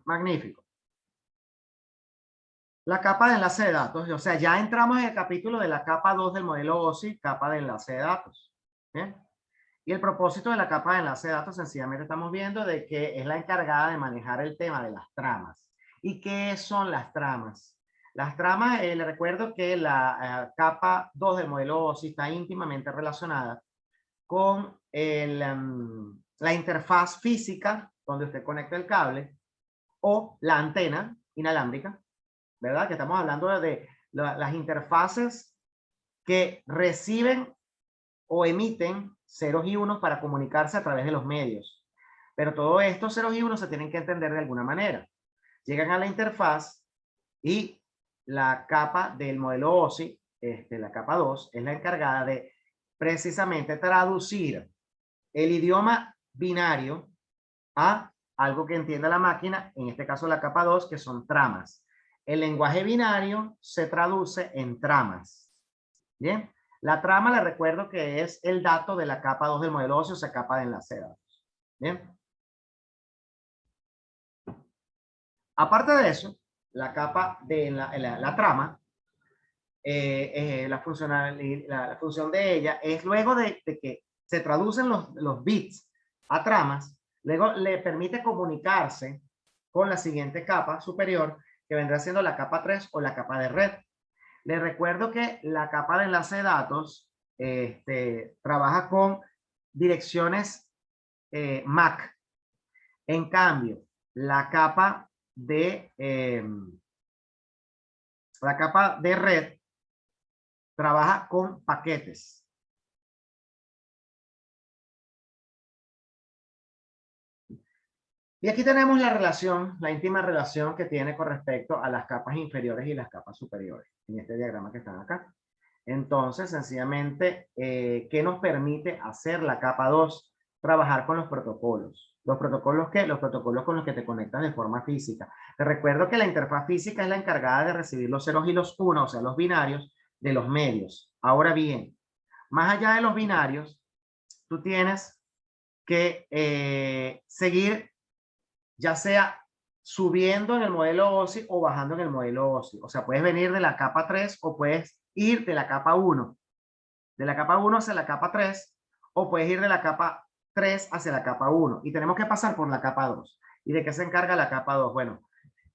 Magnífico. La capa de enlace de datos, o sea, ya entramos en el capítulo de la capa 2 del modelo OSI, capa de enlace de datos. ¿Bien? Y el propósito de la capa de enlace de datos, sencillamente estamos viendo de que es la encargada de manejar el tema de las tramas. ¿Y qué son las tramas? Las tramas, les recuerdo que la capa 2 del modelo OSI está íntimamente relacionada con la interfaz física, donde usted conecta el cable, o la antena inalámbrica, ¿verdad? Que estamos hablando de las interfaces que reciben o emiten ceros y unos para comunicarse a través de los medios. Pero todos estos ceros y unos se tienen que entender de alguna manera. Llegan a la interfaz y la capa del modelo OSI, la capa 2, es la encargada de precisamente traducir el idioma binario a algo que entienda la máquina, en este caso la capa 2, que son tramas. El lenguaje binario se traduce en tramas. Bien, la trama le recuerdo que es el dato de la capa 2 del modelo óseo, o sea, capa de enlace de datos. Bien. Aparte de eso, la capa de la trama, la función de ella es luego de que se traducen los bits a tramas, luego le permite comunicarse con la siguiente capa superior, que vendrá siendo la capa 3 o la capa de red. Les recuerdo que la capa de enlace de datos trabaja con direcciones MAC. En cambio, la capa de red trabaja con paquetes. Y aquí tenemos la relación, la íntima relación que tiene con respecto a las capas inferiores y las capas superiores, en este diagrama que están acá. Entonces, sencillamente, ¿qué nos permite hacer la capa 2? Trabajar con los protocolos. ¿Los protocolos qué? Los protocolos con los que te conectas de forma física. Te recuerdo que la interfaz física es la encargada de recibir los ceros y los unos, o sea, los binarios de los medios. Ahora bien, más allá de los binarios, tú tienes que seguir ya sea subiendo en el modelo OSI o bajando en el modelo OSI. O sea, puedes venir de la capa 3 o puedes ir de la capa 1. De la capa 1 hacia la capa 3 o puedes ir de la capa 3 hacia la capa 1. Y tenemos que pasar por la capa 2. ¿Y de qué se encarga la capa 2? Bueno,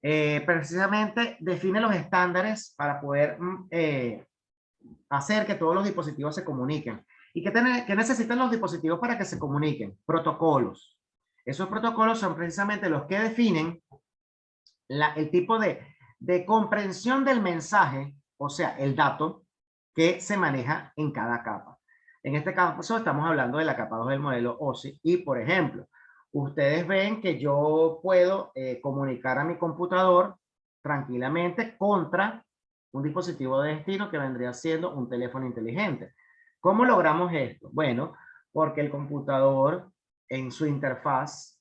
precisamente define los estándares para poder hacer que todos los dispositivos se comuniquen. ¿Y qué necesitan los dispositivos para que se comuniquen? Protocolos. Esos protocolos son precisamente los que definen el tipo de comprensión del mensaje, o sea, el dato que se maneja en cada capa. En este caso estamos hablando de la capa 2 del modelo OSI y, por ejemplo, ustedes ven que yo puedo comunicar a mi computador tranquilamente contra un dispositivo de destino que vendría siendo un teléfono inteligente. ¿Cómo logramos esto? Bueno, porque el computador en su interfaz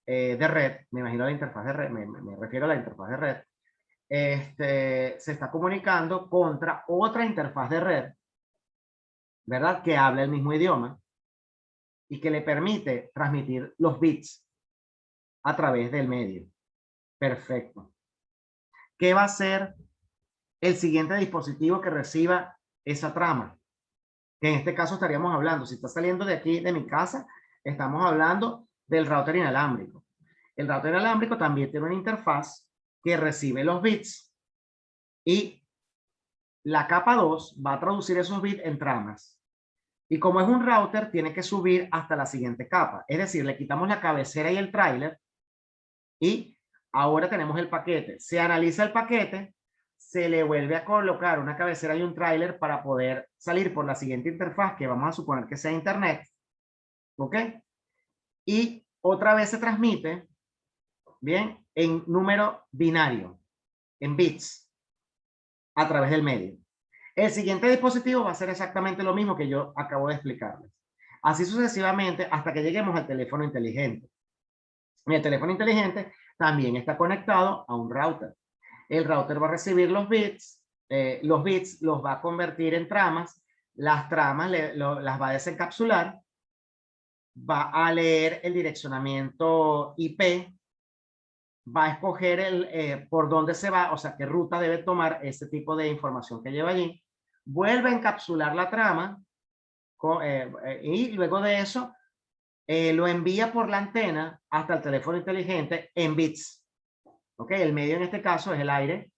de red, me imagino la interfaz de red, me refiero a la interfaz de red, se está comunicando contra otra interfaz de red, ¿verdad? Que habla el mismo idioma y que le permite transmitir los bits a través del medio. Perfecto. ¿Qué va a ser el siguiente dispositivo que reciba esa trama? Que en este caso estaríamos hablando, si está saliendo de aquí, de mi casa, estamos hablando del router inalámbrico. El router inalámbrico también tiene una interfaz que recibe los bits y la capa 2 va a traducir esos bits en tramas. Y como es un router, tiene que subir hasta la siguiente capa. Es decir, le quitamos la cabecera y el tráiler y ahora tenemos el paquete. Se analiza el paquete, se le vuelve a colocar una cabecera y un tráiler para poder salir por la siguiente interfaz, que vamos a suponer que sea internet. ¿Ok? Y otra vez se transmite, bien, en número binario, en bits, a través del medio. El siguiente dispositivo va a ser exactamente lo mismo que yo acabo de explicarles. Así sucesivamente hasta que lleguemos al teléfono inteligente. Y el teléfono inteligente también está conectado a un router. El router va a recibir los bits los va a convertir en tramas, las tramas las va a desencapsular, va a leer el direccionamiento IP va a escoger por dónde se va, o sea, qué ruta debe tomar ese tipo de información que lleva allí, vuelve a encapsular la trama y luego de eso lo envía por la antena hasta el teléfono inteligente en bits. ¿Ok? El medio en este caso es el aire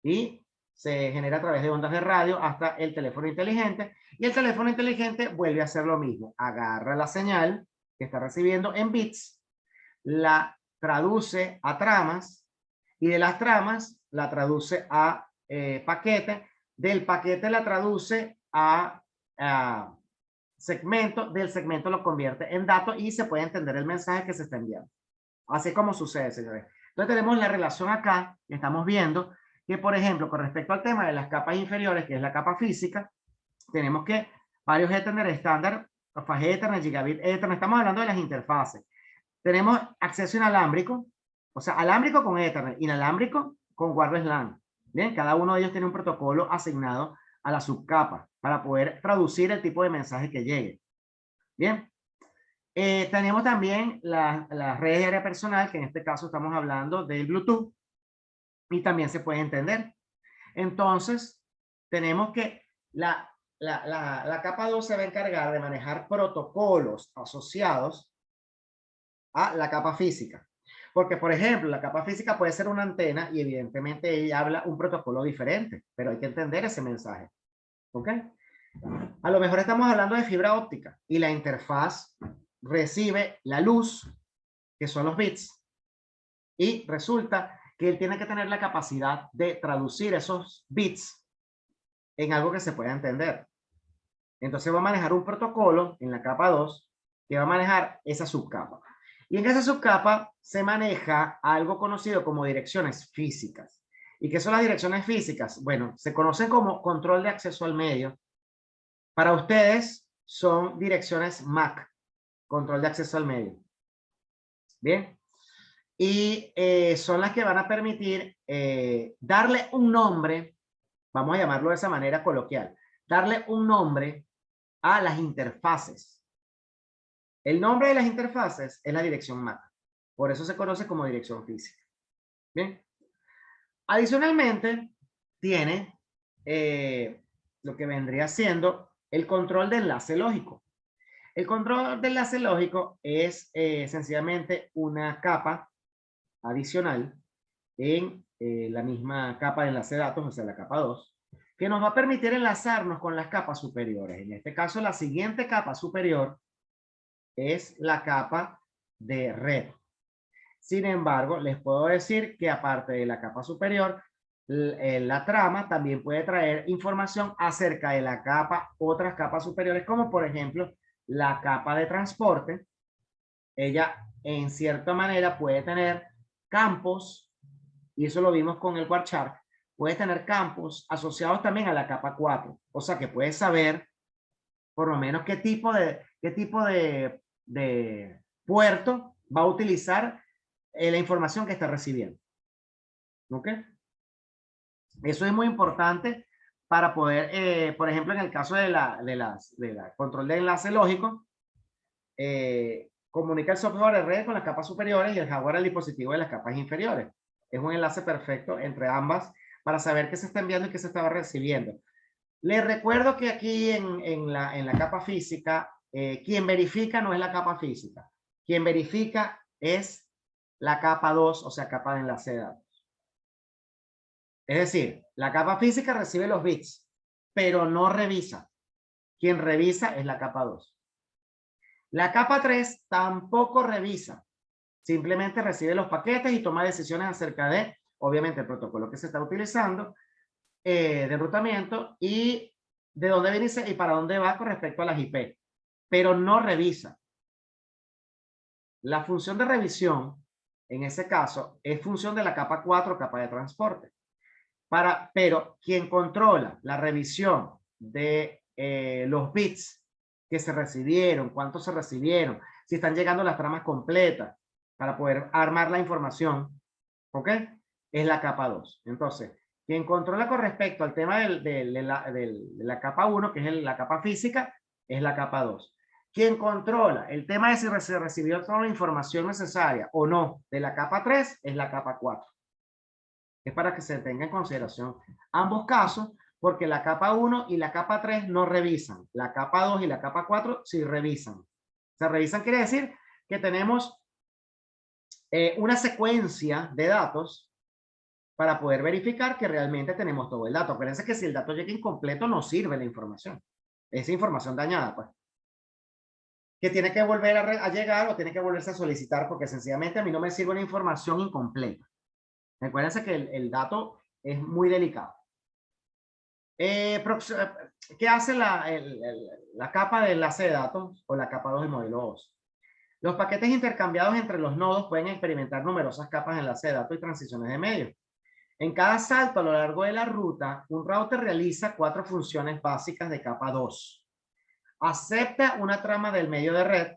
y se genera a través de ondas de radio hasta el teléfono inteligente y el teléfono inteligente vuelve a hacer lo mismo. Agarra la señal que está recibiendo en bits, la traduce a tramas y de las tramas la traduce a paquete, del paquete la traduce a segmento, del segmento lo convierte en datos y se puede entender el mensaje que se está enviando. Así como sucede, señores. Entonces tenemos la relación acá, que estamos viendo, que por ejemplo, con respecto al tema de las capas inferiores, que es la capa física, tenemos que varios Ethernet estándar, Fast Ethernet, Gigabit Ethernet, estamos hablando de las interfaces. Tenemos acceso inalámbrico, o sea, alámbrico con Ethernet, inalámbrico con Wireless LAN. Bien, cada uno de ellos tiene un protocolo asignado a la subcapa para poder traducir el tipo de mensaje que llegue. Bien, tenemos también las redes de área personal, que en este caso estamos hablando del Bluetooth, y también se puede entender. Entonces, tenemos que la capa 2 se va a encargar de manejar protocolos asociados a la capa física. Porque, por ejemplo, la capa física puede ser una antena y evidentemente ella habla un protocolo diferente, pero hay que entender ese mensaje. ¿Ok? A lo mejor estamos hablando de fibra óptica y la interfaz recibe la luz, que son los bits, y resulta que él tiene que tener la capacidad de traducir esos bits en algo que se pueda entender. Entonces va a manejar un protocolo en la capa 2 que va a manejar esa subcapa. Y en esa subcapa se maneja algo conocido como direcciones físicas. ¿Y qué son las direcciones físicas? Bueno, se conocen como control de acceso al medio. Para ustedes son direcciones MAC, control de acceso al medio. Bien. Y son las que van a permitir darle un nombre, vamos a llamarlo de esa manera coloquial, darle un nombre a las interfaces. El nombre de las interfaces es la dirección MAC. Por eso se conoce como dirección física. Bien. Adicionalmente, tiene lo que vendría siendo el control de enlace lógico. El control de enlace lógico es sencillamente una capa adicional en la misma capa de enlace de datos, o sea, la capa 2, que nos va a permitir enlazarnos con las capas superiores. En este caso, la siguiente capa superior es la capa de red. Sin embargo, les puedo decir que aparte de la capa superior, la trama también puede traer información acerca de la capa, otras capas superiores, como por ejemplo la capa de transporte. Ella en cierta manera puede tener campos, y eso lo vimos con el Warchart, puede tener campos asociados también a la capa 4, o sea que puedes saber por lo menos qué tipo de puerto va a utilizar la información que está recibiendo. ¿Ok? Eso es muy importante para poder, por ejemplo, en el caso de la control de enlace lógico, comunica el software de red con las capas superiores y el hardware al dispositivo de las capas inferiores. Es un enlace perfecto entre ambas para saber qué se está enviando y qué se estaba recibiendo. Les recuerdo que aquí en la capa física, quien verifica no es la capa física. Quien verifica es la capa 2, o sea, capa de enlace de datos. Es decir, la capa física recibe los bits, pero no revisa. Quien revisa es la capa 2. La capa 3 tampoco revisa. Simplemente recibe los paquetes y toma decisiones acerca de, obviamente, el protocolo que se está utilizando, de enrutamiento y de dónde viene y para dónde va con respecto a las IP. Pero no revisa. La función de revisión, en ese caso, es función de la capa 4, capa de transporte. Pero quien controla la revisión de los bits que se recibieron, cuántos se recibieron, si están llegando las tramas completas para poder armar la información, ¿ok? Es la capa 2. Entonces, quien controla con respecto al tema de la capa 1, que es la capa física, es la capa 2. Quien controla el tema de si se recibió toda la información necesaria o no de la capa 3 es la capa 4. Es para que se tenga en consideración ambos casos, porque la capa 1 y la capa 3 no revisan. La capa 2 y la capa 4 sí revisan. Se revisan quiere decir que tenemos una secuencia de datos para poder verificar que realmente tenemos todo el dato. Acuérdense que si el dato llega incompleto no sirve la información. Esa información dañada, pues. Que tiene que volver a llegar o tiene que volverse a solicitar porque sencillamente a mí no me sirve una información incompleta. Acuérdense que el dato es muy delicado. ¿Qué hace la capa de enlace de datos o la capa 2 del modelo 2? Los paquetes intercambiados entre los nodos pueden experimentar numerosas capas de enlace de datos y transiciones de medios. En cada salto a lo largo de la ruta, un router realiza 4 funciones básicas de capa 2. Acepta una trama del medio de red,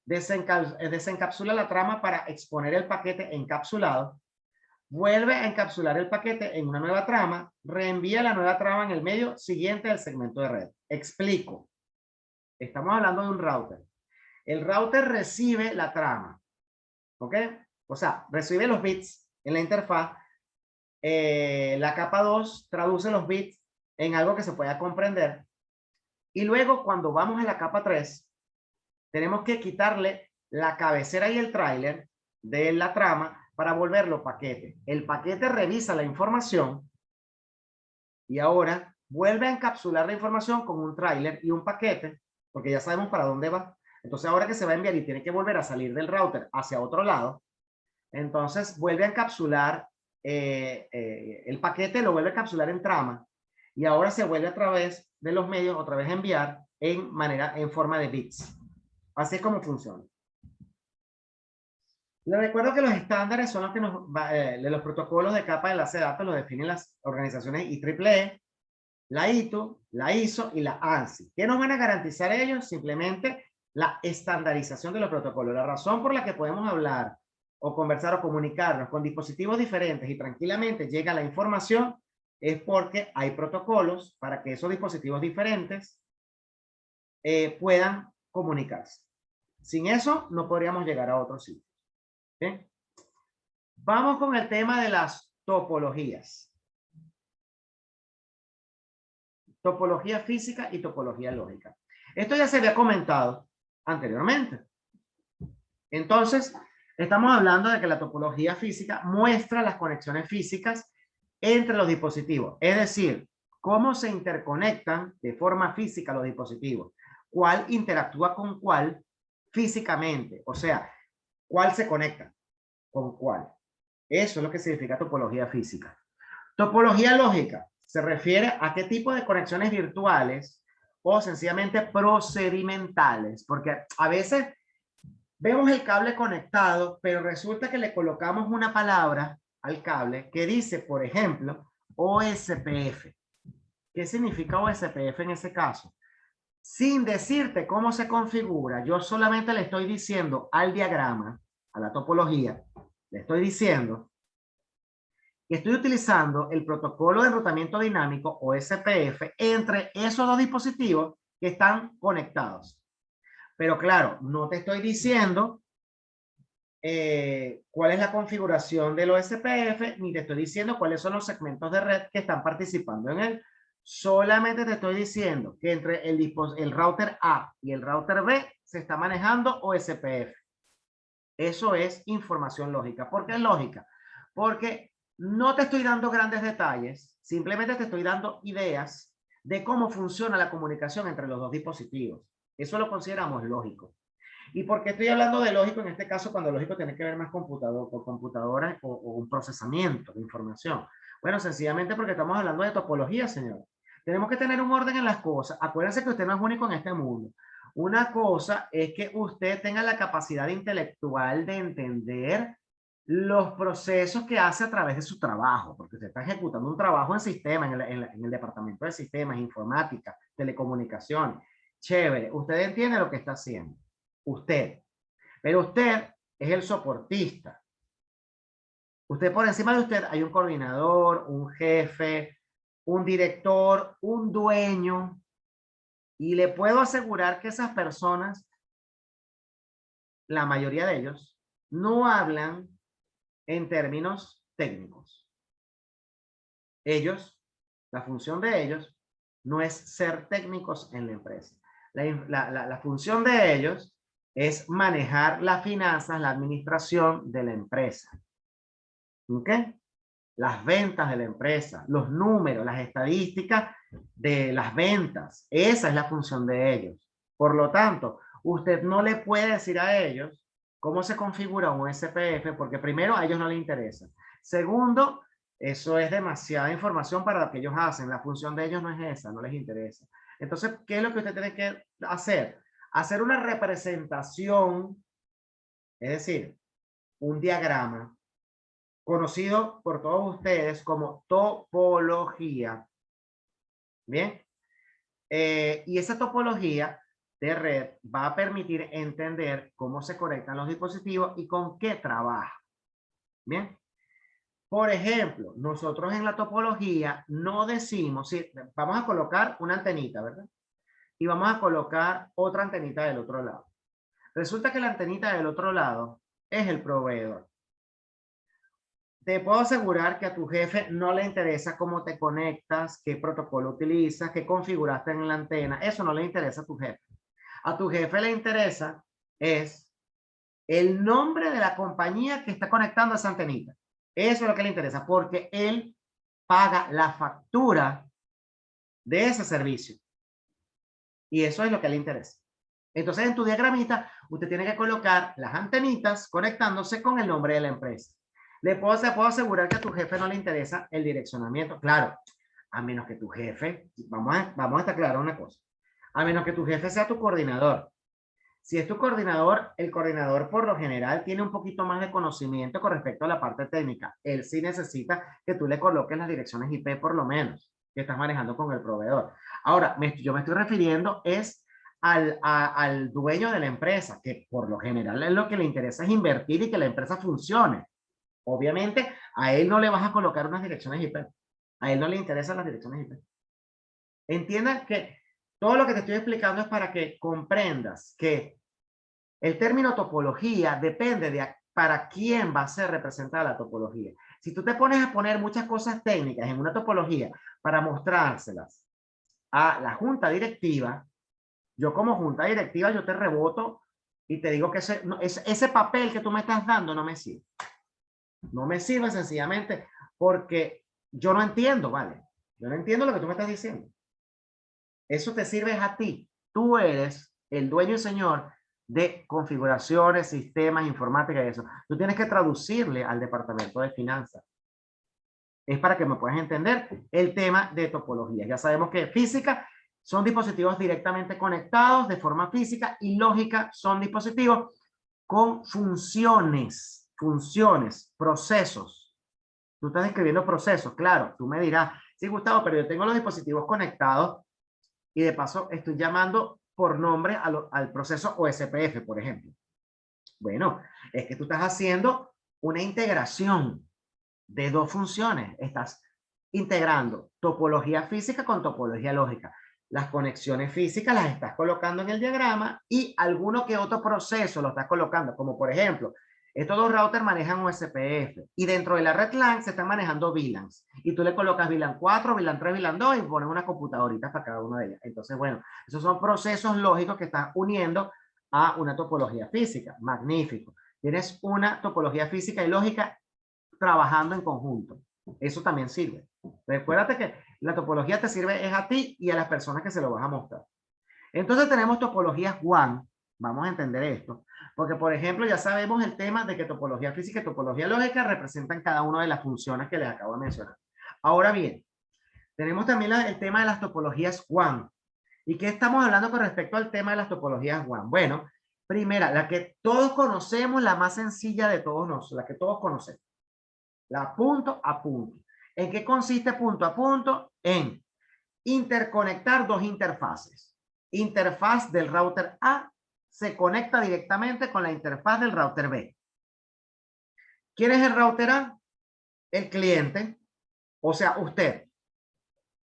desencapsula la trama para exponer el paquete encapsulado, vuelve a encapsular el paquete en una nueva trama, reenvía la nueva trama en el medio siguiente del segmento de red. Explico. Estamos hablando de un router. El router recibe la trama, ¿ok? O sea, recibe los bits en la interfaz. La capa 2 traduce los bits en algo que se pueda comprender. Y luego, cuando vamos a la capa 3, tenemos que quitarle la cabecera y el tráiler de la trama para volverlo paquete. El paquete revisa la información y ahora vuelve a encapsular la información con un tráiler y un paquete, porque ya sabemos para dónde va. Entonces, ahora que se va a enviar y tiene que volver a salir del router hacia otro lado, entonces vuelve a encapsular el paquete, lo vuelve a encapsular en trama y ahora se vuelve a través de los medios otra vez a enviar en forma de bits. Así es como funciona. Les recuerdo que los estándares son los que los protocolos de capa de enlace de datos los definen las organizaciones IEEE, la ITU, la ISO y la ANSI. ¿Qué nos van a garantizar ellos? Simplemente la estandarización de los protocolos. La razón por la que podemos hablar o conversar o comunicarnos con dispositivos diferentes y tranquilamente llega la información es porque hay protocolos para que esos dispositivos diferentes puedan comunicarse. Sin eso no podríamos llegar a otro sitio. ¿Sí? Vamos con el tema de las topologías. Topología física y topología lógica. Esto ya se había comentado anteriormente. Entonces, estamos hablando de que la topología física muestra las conexiones físicas entre los dispositivos. Es decir, cómo se interconectan de forma física los dispositivos. Cuál interactúa con cuál físicamente. O sea, cuál se conecta con cuál. Eso es lo que significa topología física. Topología lógica se refiere a qué tipo de conexiones virtuales o sencillamente procedimentales, porque a veces vemos el cable conectado, pero resulta que le colocamos una palabra al cable que dice, por ejemplo, OSPF. ¿Qué significa OSPF en ese caso? Sin decirte cómo se configura, yo solamente le estoy diciendo al diagrama, a la topología, le estoy diciendo que estoy utilizando el protocolo de enrutamiento dinámico o SPF entre esos dos dispositivos que están conectados. Pero claro, no te estoy diciendo cuál es la configuración del OSPF, ni te estoy diciendo cuáles son los segmentos de red que están participando en él. Solamente te estoy diciendo que entre el router A y el router B se está manejando OSPF. Eso es información lógica. ¿Por qué es lógica? Porque no te estoy dando grandes detalles, simplemente te estoy dando ideas de cómo funciona la comunicación entre los dos dispositivos. Eso lo consideramos lógico. ¿Y por qué estoy hablando de lógico en este caso cuando lógico tiene que ver más con computadoras o un procesamiento de información? Bueno, sencillamente porque estamos hablando de topología, señor. Tenemos que tener un orden en las cosas. Acuérdense que usted no es único en este mundo. Una cosa es que usted tenga la capacidad intelectual de entender los procesos que hace a través de su trabajo, porque usted está ejecutando un trabajo en sistema, en el departamento de sistemas, informática, telecomunicaciones. Chévere, usted entiende lo que está haciendo. Usted. Pero usted es el soportista. Usted por encima de usted hay un coordinador, un jefe, un director, un dueño. Y le puedo asegurar que esas personas, la mayoría de ellos, no hablan en términos técnicos. Ellos, la función de ellos, no es ser técnicos en la empresa. La función de ellos es manejar las finanzas, la administración de la empresa. ¿Ok? Las ventas de la empresa, los números, las estadísticas de las ventas. Esa es la función de ellos. Por lo tanto, usted no le puede decir a ellos cómo se configura un SPF, porque primero a ellos no les interesa. Segundo, eso es demasiada información para lo que ellos hacen. La función de ellos no es esa, no les interesa. Entonces, ¿qué es lo que usted tiene que hacer? Hacer una representación, es decir, un diagrama conocido por todos ustedes como topología. Bien. Y esa topología de red va a permitir entender cómo se conectan los dispositivos y con qué trabaja. Bien. Por ejemplo, nosotros en la topología no decimos, si vamos a colocar una antenita, ¿verdad? Y vamos a colocar otra antenita del otro lado. Resulta que la antenita del otro lado es el proveedor. Te puedo asegurar que a tu jefe no le interesa cómo te conectas, qué protocolo utilizas, qué configuraste en la antena. Eso no le interesa a tu jefe. A tu jefe le interesa es el nombre de la compañía que está conectando esa antenita. Eso es lo que le interesa, porque él paga la factura de ese servicio. Y eso es lo que le interesa. Entonces, en tu diagramita, usted tiene que colocar las antenitas conectándose con el nombre de la empresa. Le puedo asegurar que a tu jefe no le interesa el direccionamiento. Claro, a menos que tu jefe, vamos a estar claros una cosa, a menos que tu jefe sea tu coordinador. Si es tu coordinador, el coordinador por lo general tiene un poquito más de conocimiento con respecto a la parte técnica. Él sí necesita que tú le coloques las direcciones IP por lo menos, que estás manejando con el proveedor. Ahora, yo me estoy refiriendo es al dueño de la empresa, que por lo general es lo que le interesa es invertir y que la empresa funcione. Obviamente, a él no le vas a colocar unas direcciones IP. A él no le interesan las direcciones IP. Entiendan que todo lo que te estoy explicando es para que comprendas que el término topología depende de para quién va a ser representada la topología. Si tú te pones a poner muchas cosas técnicas en una topología para mostrárselas a la junta directiva, yo como junta directiva yo te reboto y te digo que ese papel que tú me estás dando no me sirve. No me sirve sencillamente porque yo no entiendo, ¿vale? Yo no entiendo lo que tú me estás diciendo. Eso te sirve a ti. Tú eres el dueño y señor de configuraciones, sistemas, informática y eso. Tú tienes que traducirle al departamento de finanzas. Es para que me puedas entender el tema de topología. Ya sabemos que física son dispositivos directamente conectados de forma física y lógica son dispositivos con funciones, procesos. Tú estás escribiendo procesos, claro, tú me dirás, sí, Gustavo, pero yo tengo los dispositivos conectados y de paso estoy llamando por nombre al proceso OSPF, por ejemplo. Bueno, es que tú estás haciendo una integración de dos funciones. Estás integrando topología física con topología lógica. Las conexiones físicas las estás colocando en el diagrama y alguno que otro proceso lo estás colocando, como por ejemplo, estos dos routers manejan USPF y dentro de la red LAN se están manejando VLANs y tú le colocas VLAN 4, VLAN 3, VLAN 2 y pones una computadorita para cada una de ellas. Entonces, bueno, esos son procesos lógicos que estás uniendo a una topología física. Magnífico. Tienes una topología física y lógica trabajando en conjunto. Eso también sirve. Recuérdate que la topología te sirve es a ti y a las personas que se lo vas a mostrar. Entonces tenemos topologías WAN. Vamos a entender esto. Porque, por ejemplo, ya sabemos el tema de que topología física y topología lógica representan cada una de las funciones que les acabo de mencionar. Ahora bien, tenemos también el tema de las topologías WAN. ¿Y qué estamos hablando con respecto al tema de las topologías WAN? Bueno, primera, la que todos conocemos, la más sencilla de todos nosotros, la que todos conocemos. La punto a punto. ¿En qué consiste punto a punto? En interconectar dos interfaces. Interfaz del router A se conecta directamente con la interfaz del router B. ¿Quién es el router A? El cliente, o sea, usted.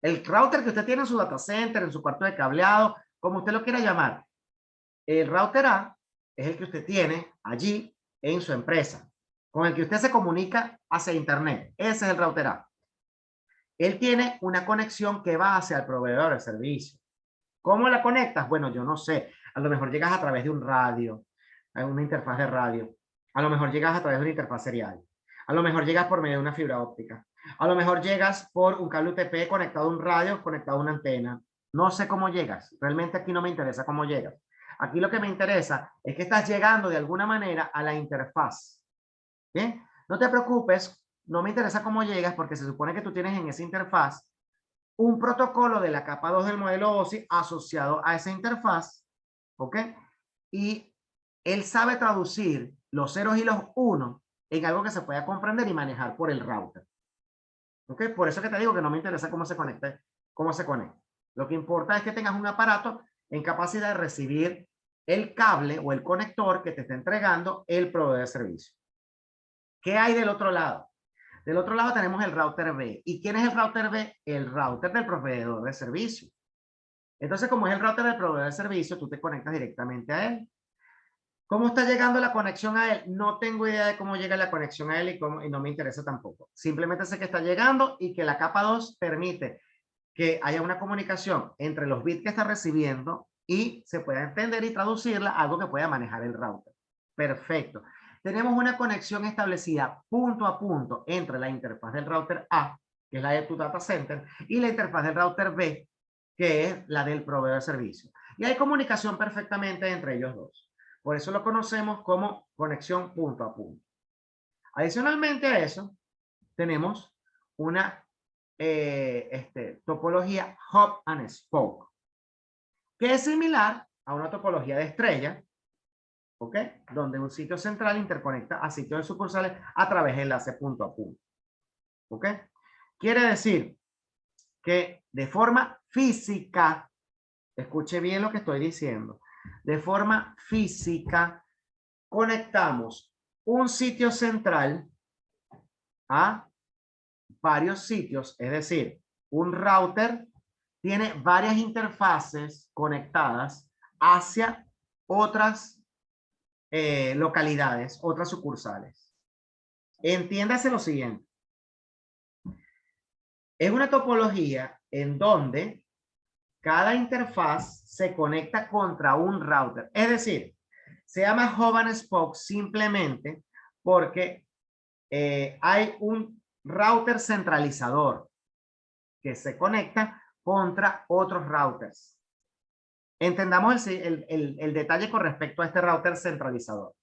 El router que usted tiene en su data center, en su cuarto de cableado, como usted lo quiera llamar. El router A es el que usted tiene allí en su empresa, con el que usted se comunica hacia Internet. Ese es el router A. Él tiene una conexión que va hacia el proveedor de servicio. ¿Cómo la conectas? Bueno, yo no sé. A lo mejor llegas a través de un radio, a una interfaz de radio. A lo mejor llegas a través de una interfaz serial. A lo mejor llegas por medio de una fibra óptica. A lo mejor llegas por un cable UTP conectado a un radio, conectado a una antena. No sé cómo llegas. Realmente aquí no me interesa cómo llegas. Aquí lo que me interesa es que estás llegando de alguna manera a la interfaz. ¿Bien? No te preocupes, no me interesa cómo llegas porque se supone que tú tienes en esa interfaz un protocolo de la capa 2 del modelo OSI asociado a esa interfaz, ¿ok? Y él sabe traducir los ceros y los unos en algo que se pueda comprender y manejar por el router. ¿Ok? Por eso que te digo que no me interesa cómo se conecta, cómo se conecta. Lo que importa es que tengas un aparato en capacidad de recibir el cable o el conector que te está entregando el proveedor de servicio. ¿Qué hay del otro lado? Del otro lado tenemos el router B. ¿Y quién es el router B? El router del proveedor de servicio. Entonces, como es el router del proveedor de servicio, tú te conectas directamente a él. ¿Cómo está llegando la conexión a él? No tengo idea de cómo llega la conexión a él y no me interesa tampoco. Simplemente sé que está llegando y que la capa 2 permite que haya una comunicación entre los bits que está recibiendo y se pueda entender y traducirla a algo que pueda manejar el router. Perfecto. Tenemos una conexión establecida punto a punto entre la interfaz del router A, que es la de tu data center, y la interfaz del router B, que es la del proveedor de servicio. Y hay comunicación perfectamente entre ellos dos. Por eso lo conocemos como conexión punto a punto. Adicionalmente a eso, tenemos una topología hub and spoke, que es similar a una topología de estrella, ¿ok? Donde un sitio central interconecta a sitios de sucursales a través de enlace punto a punto, ¿ok? Quiere decir que de forma física, escuche bien lo que estoy diciendo, de forma física conectamos un sitio central a varios sitios, es decir, un router tiene varias interfaces conectadas hacia otras localidades, otras sucursales. Entiéndase lo siguiente. Es una topología en donde cada interfaz se conecta contra un router. Es decir, se llama hub and spoke simplemente porque hay un router centralizador que se conecta contra otros routers. Entendamos el detalle con respecto a este router centralizador.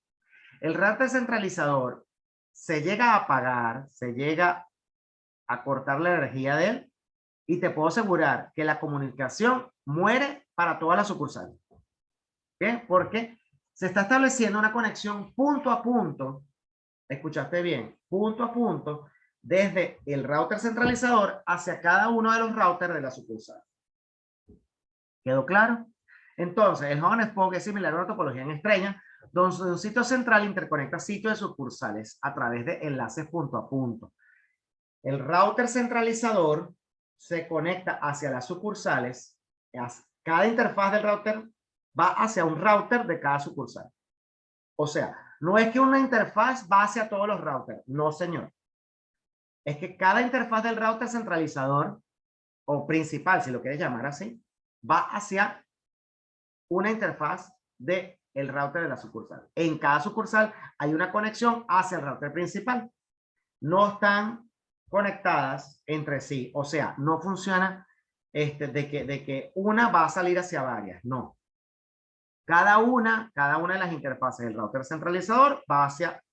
El router centralizador se llega a apagar, se llega a cortar la energía de él y te puedo asegurar que la comunicación muere para toda la sucursal. ¿Qué? Porque se está estableciendo una conexión punto a punto, escuchaste bien, punto a punto, desde el router centralizador hacia cada uno de los routers de la sucursal. ¿Quedó claro? Entonces, el hub and spoke es similar a una topología en estrella, donde un sitio central interconecta sitios de sucursales a través de enlaces punto a punto. El router centralizador se conecta hacia las sucursales. Cada interfaz del router va hacia un router de cada sucursal. O sea, no es que una interfaz va hacia todos los routers. No, señor. Es que cada interfaz del router centralizador o principal, si lo quieres llamar así, va hacia una interfaz del router de la sucursal. En cada sucursal hay una conexión hacia el router principal. No están conectadas entre sí. O sea, no funciona de que una va a salir hacia varias. No. Cada una de las interfaces del router centralizador va hacia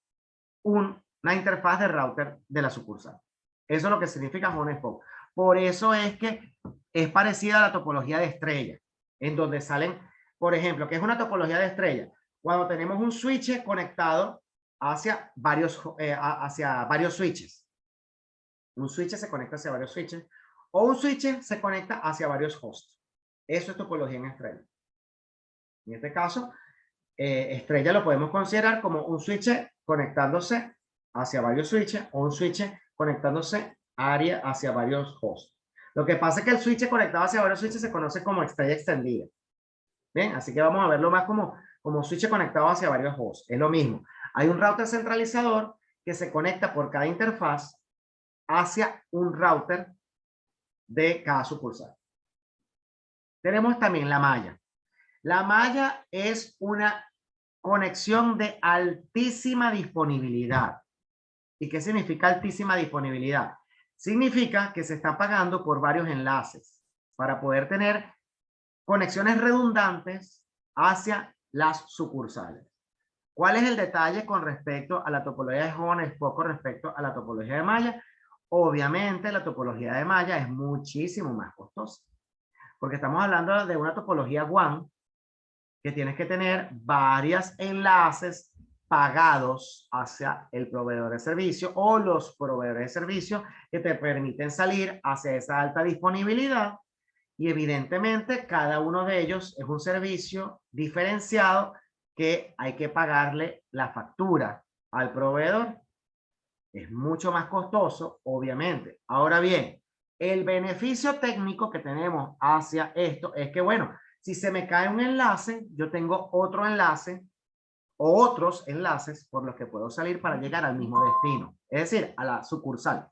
una interfaz de router de la sucursal. Eso es lo que significa hub and spoke. Por eso es que es parecida a la topología de estrella, en donde salen, por ejemplo, que es una topología de estrella, cuando tenemos un switch conectado hacia varios switches. Un switch se conecta hacia varios switches o un switch se conecta hacia varios hosts. Eso es topología en estrella. En este caso, estrella lo podemos considerar como un switch conectándose hacia varios switches o un switch conectándose hacia varios hosts. Lo que pasa es que el switch conectado hacia varios switches se conoce como estrella extendida. Bien, así que vamos a verlo más como switch conectado hacia varios hosts. Es lo mismo. Hay un router centralizador que se conecta por cada interfaz hacia un router de cada sucursal. Tenemos también la malla. La malla es una conexión de altísima disponibilidad. ¿Y qué significa altísima disponibilidad? Significa que se está pagando por varios enlaces para poder tener conexiones redundantes hacia las sucursales. ¿Cuál es el detalle con respecto a la topología de hub-and-spoke con respecto a la topología de malla? Obviamente la topología de malla es muchísimo más costosa, porque estamos hablando de una topología WAN que tienes que tener varios enlaces pagados hacia el proveedor de servicio o los proveedores de servicio que te permiten salir hacia esa alta disponibilidad. Y evidentemente cada uno de ellos es un servicio diferenciado que hay que pagarle la factura al proveedor. Es mucho más costoso, obviamente. Ahora bien, el beneficio técnico que tenemos hacia esto es que, bueno, si se me cae un enlace, yo tengo otro enlace o otros enlaces por los que puedo salir para llegar al mismo destino, es decir, a la sucursal.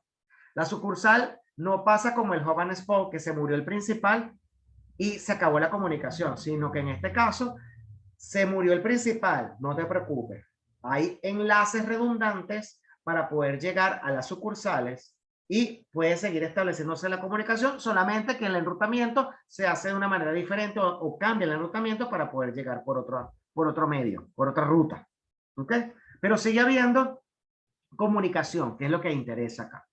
La sucursal no pasa como el hub and spoke, que se murió el principal y se acabó la comunicación, sino que en este caso se murió el principal, no te preocupes. Hay enlaces redundantes para poder llegar a las sucursales y puede seguir estableciéndose la comunicación, solamente que el enrutamiento se hace de una manera diferente o cambia el enrutamiento para poder llegar por otro medio, por otra ruta. ¿Ok? Pero sigue habiendo comunicación, que es lo que interesa acá.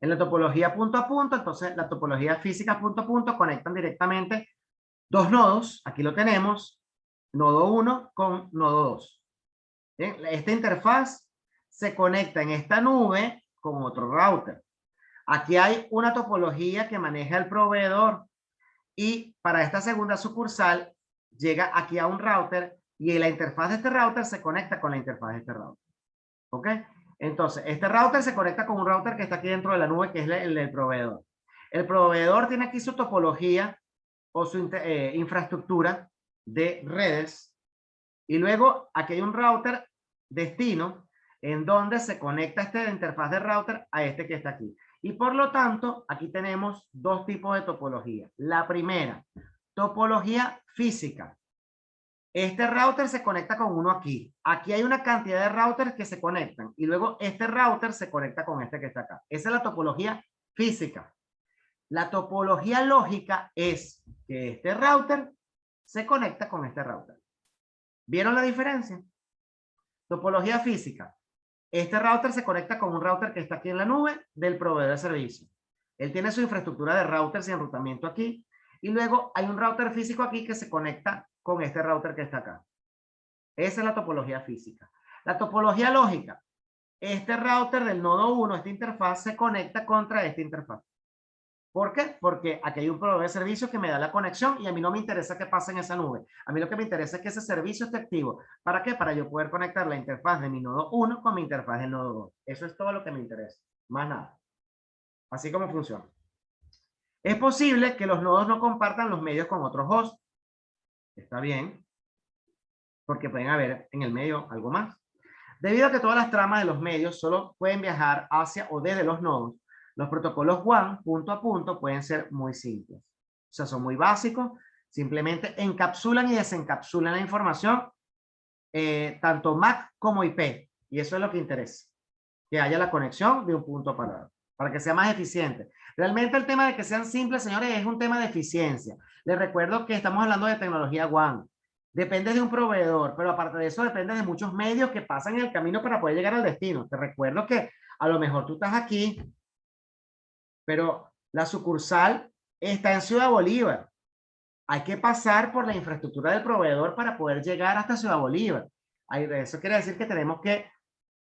En la topología punto a punto, entonces la topología física punto a punto conectan directamente dos nodos. Aquí lo tenemos, nodo 1 con nodo 2. ¿Bien? Esta interfaz se conecta en esta nube con otro router. Aquí hay una topología que maneja el proveedor y para esta segunda sucursal llega aquí a un router y la interfaz de este router se conecta con la interfaz de este router. ¿Ok? Entonces, este router se conecta con un router que está aquí dentro de la nube, que es el del proveedor. El proveedor tiene aquí su topología o su infraestructura de redes. Y luego aquí hay un router destino en donde se conecta esta interfaz de router a este que está aquí. Y por lo tanto, aquí tenemos dos tipos de topología. La primera, topología física. Este router se conecta con uno aquí. Aquí hay una cantidad de routers que se conectan. Y luego este router se conecta con este que está acá. Esa es la topología física. La topología lógica es que este router se conecta con este router. ¿Vieron la diferencia? Topología física. Este router se conecta con un router que está aquí en la nube del proveedor de servicio. Él tiene su infraestructura de routers y enrutamiento aquí. Y luego hay un router físico aquí que se conecta con este router que está acá. Esa es la topología física. La topología lógica. Este router del nodo 1, esta interfaz, se conecta contra esta interfaz. ¿Por qué? Porque aquí hay un proveedor de servicio que me da la conexión y a mí no me interesa qué pasa en esa nube. A mí lo que me interesa es que ese servicio esté activo. ¿Para qué? Para yo poder conectar la interfaz de mi nodo 1 con mi interfaz del nodo 2. Eso es todo lo que me interesa. Más nada. Así como funciona. Es posible que los nodos no compartan los medios con otros hosts. Está bien. Porque pueden haber en el medio algo más. Debido a que todas las tramas de los medios solo pueden viajar hacia o desde los nodos, los protocolos WAN punto a punto pueden ser muy simples. O sea, son muy básicos, simplemente encapsulan y desencapsulan la información, tanto MAC como IP. Y eso es lo que interesa, que haya la conexión de un punto para que sea más eficiente. Realmente el tema de que sean simples, señores, es un tema de eficiencia. Les recuerdo que estamos hablando de tecnología WAN. Depende de un proveedor, pero aparte de eso depende de muchos medios que pasan en el camino para poder llegar al destino. Te recuerdo que a lo mejor tú estás aquí, pero la sucursal está en Ciudad Bolívar. Hay que pasar por la infraestructura del proveedor para poder llegar hasta Ciudad Bolívar. Eso quiere decir que tenemos que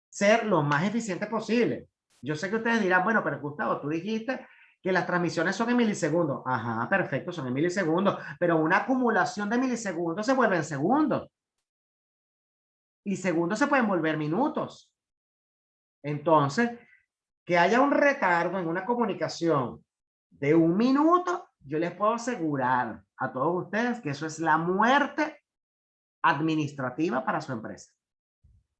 ser lo más eficiente posible. Yo sé que ustedes dirán, bueno, pero Gustavo, tú dijiste que las transmisiones son en milisegundos. Ajá, perfecto, son en milisegundos, pero una acumulación de milisegundos se vuelve en segundos. Y segundos se pueden volver minutos. Entonces, que haya un retardo en una comunicación de 1 minuto, yo les puedo asegurar a todos ustedes que eso es la muerte administrativa para su empresa.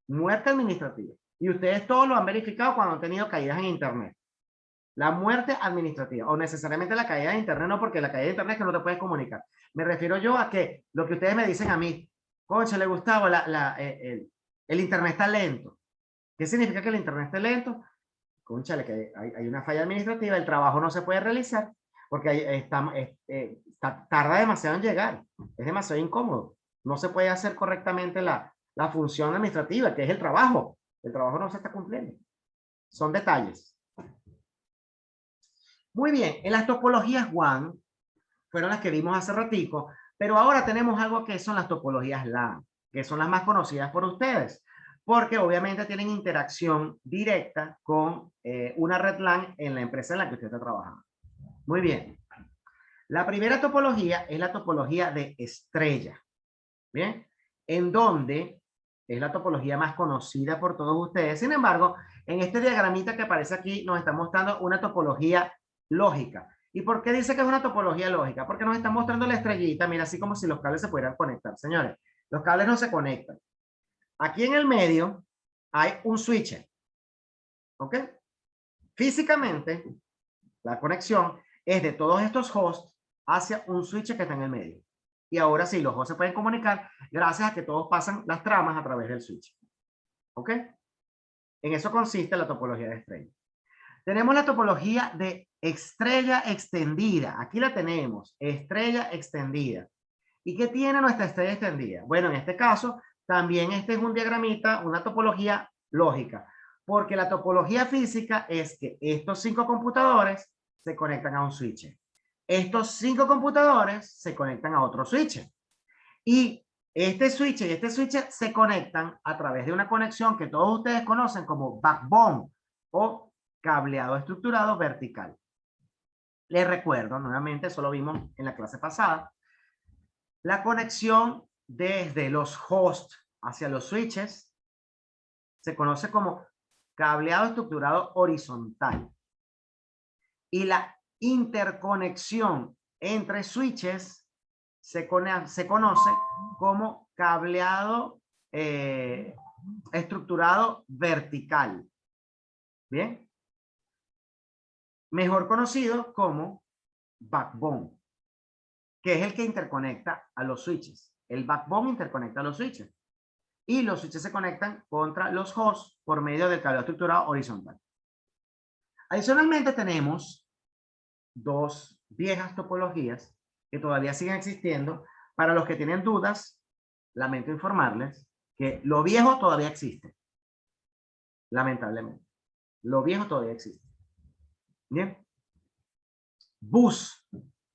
Muerte administrativa. Y ustedes todos lo han verificado cuando han tenido caídas en Internet. La muerte administrativa, o necesariamente la caída de Internet, no, porque la caída de Internet es que no te puedes comunicar. Me refiero yo a que lo que ustedes me dicen a mí, concha, le gustaba el Internet está lento. ¿Qué significa que el Internet esté lento? Cónchale, que hay una falla administrativa, el trabajo no se puede realizar porque tarda demasiado en llegar, es demasiado incómodo. No se puede hacer correctamente la función administrativa, que es el trabajo. El trabajo no se está cumpliendo. Son detalles. Muy bien, en las topologías WAN fueron las que vimos hace ratico, pero ahora tenemos algo que son las topologías LAN, que son las más conocidas por ustedes, porque obviamente tienen interacción directa con una red LAN en la empresa en la que usted está trabajando. Muy bien. La primera topología es la topología de estrella. Bien, en donde es la topología más conocida por todos ustedes. Sin embargo, en este diagramita que aparece aquí nos está mostrando una topología lógica. ¿Y por qué dice que es una topología lógica? Porque nos está mostrando la estrellita, mira, así como si los cables se pudieran conectar. Señores, los cables no se conectan. Aquí en el medio hay un switch. ¿Ok? Físicamente, la conexión es de todos estos hosts hacia un switch que está en el medio. Y ahora sí, los hosts se pueden comunicar gracias a que todos pasan las tramas a través del switch. ¿Ok? En eso consiste la topología de estrella. Tenemos la topología de estrella extendida. Aquí la tenemos, estrella extendida. ¿Y qué tiene nuestra estrella extendida? Bueno, en este caso, también este es un diagramita, una topología lógica. Porque la topología física es que estos 5 computadores se conectan a un switch. Estos 5 computadores se conectan a otro switch. Y este switch y este switch se conectan a través de una conexión que todos ustedes conocen como backbone o cableado estructurado vertical. Les recuerdo, nuevamente, eso lo vimos en la clase pasada, la conexión desde los hosts hacia los switches se conoce como cableado estructurado horizontal. Y la interconexión entre switches se conoce como cableado estructurado vertical. Bien. Mejor conocido como backbone, que es el que interconecta a los switches. El backbone interconecta a los switches. Y los switches se conectan contra los hosts por medio del cableado estructurado horizontal. Adicionalmente tenemos 2 viejas topologías que todavía siguen existiendo. Para los que tienen dudas, lamento informarles que lo viejo todavía existe. Lamentablemente. Lo viejo todavía existe. Bien. Bus.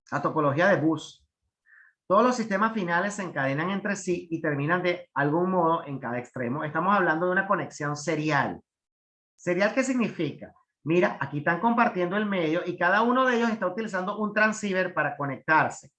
La topología de bus. Todos los sistemas finales se encadenan entre sí y terminan de algún modo en cada extremo. Estamos hablando de una conexión serial. ¿Serial qué significa? Mira, aquí están compartiendo el medio y cada uno de ellos está utilizando un transceiver para conectarse.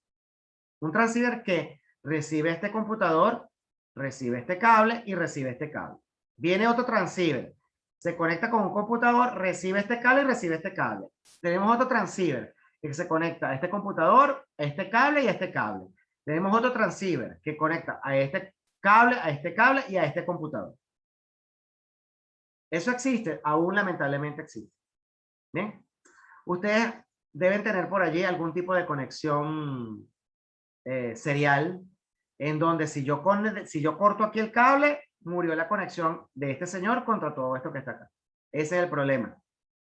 Un transceiver que recibe este computador, recibe este cable y recibe este cable. Viene otro transceiver, se conecta con un computador, recibe este cable y recibe este cable. Tenemos otro transceiver que se conecta a este computador, a este cable y a este cable. Tenemos otro transceiver que conecta a este cable y a este computador. Eso existe, aún lamentablemente existe. ¿Bien? Ustedes deben tener por allí algún tipo de conexión serial, en donde si yo corto aquí el cable, murió la conexión de este señor contra todo esto que está acá. Ese es el problema,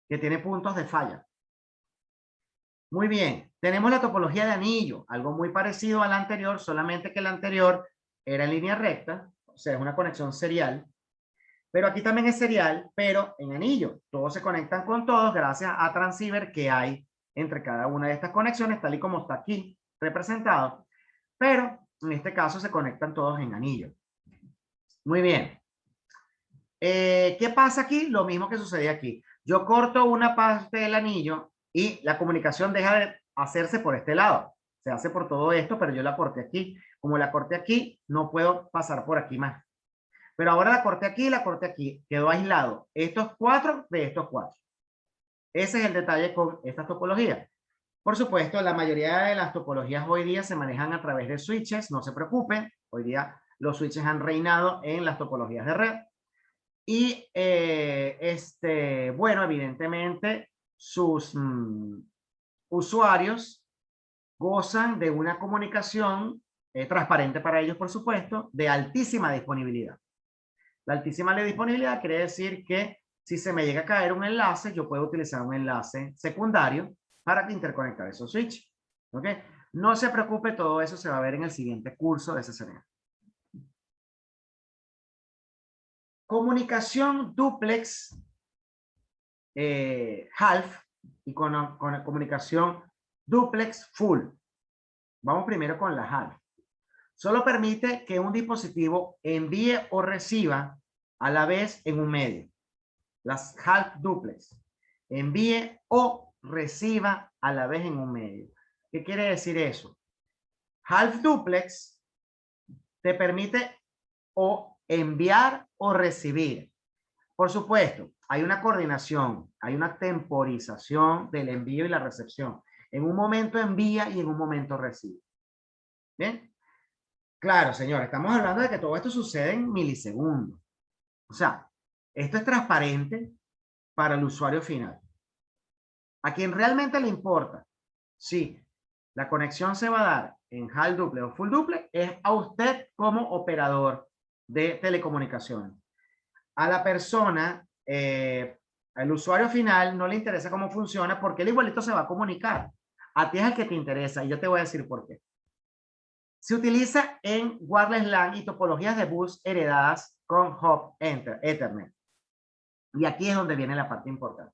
que tiene puntos de falla. Muy bien, tenemos la topología de anillo, algo muy parecido a la anterior, solamente que la anterior era en línea recta, o sea, es una conexión serial. Pero aquí también es serial, pero en anillo. Todos se conectan con todos gracias a transceiver que hay entre cada una de estas conexiones, tal y como está aquí representado. Pero en este caso se conectan todos en anillo. Muy bien. ¿Qué pasa aquí? Lo mismo que sucede aquí. Yo corto una parte del anillo y la comunicación deja de hacerse por este lado. Se hace por todo esto, pero yo la corté aquí. Como la corté aquí, no puedo pasar por aquí más. Pero ahora la corté aquí y la corté aquí. Quedó aislado estos 4 de estos 4. Ese es el detalle con esta topología. Por supuesto, la mayoría de las topologías hoy día se manejan a través de switches, no se preocupen, hoy día los switches han reinado en las topologías de red. Y bueno, evidentemente sus usuarios gozan de una comunicación transparente para ellos, por supuesto, de altísima disponibilidad. La altísima disponibilidad quiere decir que si se me llega a caer un enlace, yo puedo utilizar un enlace secundario para interconectar esos switches. ¿Ok? No se preocupe, todo eso se va a ver en el siguiente curso de SSL. Comunicación duplex half y con comunicación duplex full. Vamos primero con la half. Solo permite que un dispositivo envíe o reciba a la vez en un medio. Las half duplex. Envíe o reciba a la vez en un medio. ¿Qué quiere decir eso? Half duplex te permite o enviar o recibir. Por supuesto, hay una coordinación, hay una temporización del envío y la recepción. En un momento envía y en un momento recibe. ¿Bien? Claro, señor, estamos hablando de que todo esto sucede en milisegundos. O sea, esto es transparente para el usuario final. A quien realmente le importa si la conexión se va a dar en half duplex o full duplex es a usted como operador de telecomunicaciones. A la persona, al usuario final, no le interesa cómo funciona porque él igualito se va a comunicar. A ti es el que te interesa y yo te voy a decir por qué. Se utiliza en wireless LAN y topologías de bus heredadas con hop Ethernet. Y aquí es donde viene la parte importante.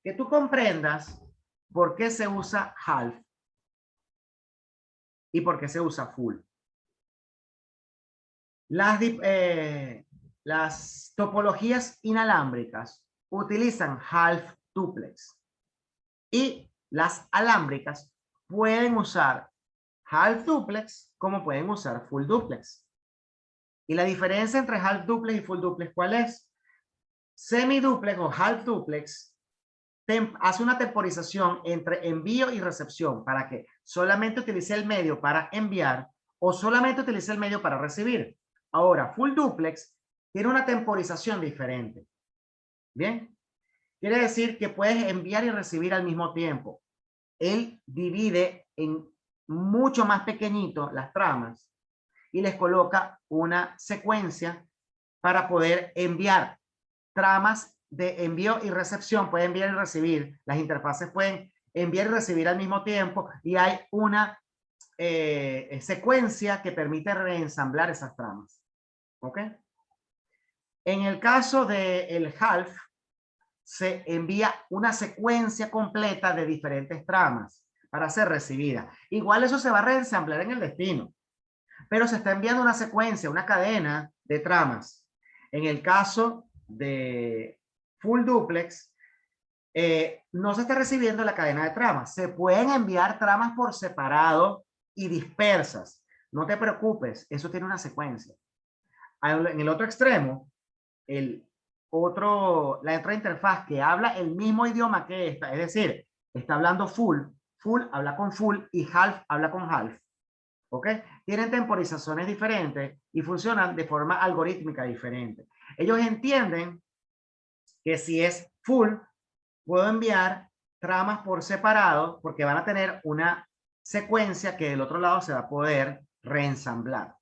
Que tú comprendas por qué se usa half y por qué se usa full. Las topologías inalámbricas utilizan half duplex y las alámbricas pueden usar half duplex como pueden usar full duplex. Y la diferencia entre half duplex y full duplex, ¿cuál es? Semiduplex o half duplex hace una temporización entre envío y recepción para que solamente utilice el medio para enviar o solamente utilice el medio para recibir. Ahora, full duplex tiene una temporización diferente. ¿Bien? Quiere decir que puedes enviar y recibir al mismo tiempo. Él divide en mucho más pequeñito las tramas y les coloca una secuencia para poder enviar tramas de envío y recepción, puede enviar y recibir, las interfaces pueden enviar y recibir al mismo tiempo y hay una secuencia que permite reensamblar esas tramas. ¿Ok? En el caso del half, se envía una secuencia completa de diferentes tramas para ser recibida. Igual eso se va a reensamblar en el destino, pero se está enviando una secuencia, una cadena de tramas. En el caso de full duplex, no se está recibiendo la cadena de tramas. Se pueden enviar tramas por separado y dispersas. No te preocupes, eso tiene una secuencia. En el otro extremo, la otra interfaz que habla el mismo idioma que esta, es decir, está hablando full habla con full y half habla con half. ¿Ok? Tienen temporizaciones diferentes y funcionan de forma algorítmica diferente. Ellos entienden que si es full, puedo enviar tramas por separado porque van a tener una secuencia que del otro lado se va a poder reensamblar.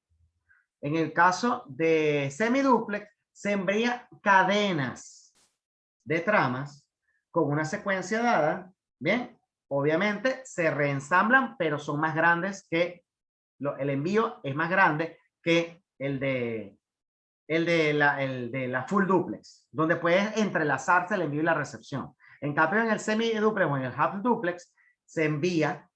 En el caso de semiduplex, se envía cadenas de tramas con una secuencia dada, ¿bien? Obviamente se reensamblan, pero son más grandes que el envío es más grande que el de la full duplex, donde puedes entrelazarse el envío y la recepción. En cambio, en el semi-duplex o en el half duplex, se envía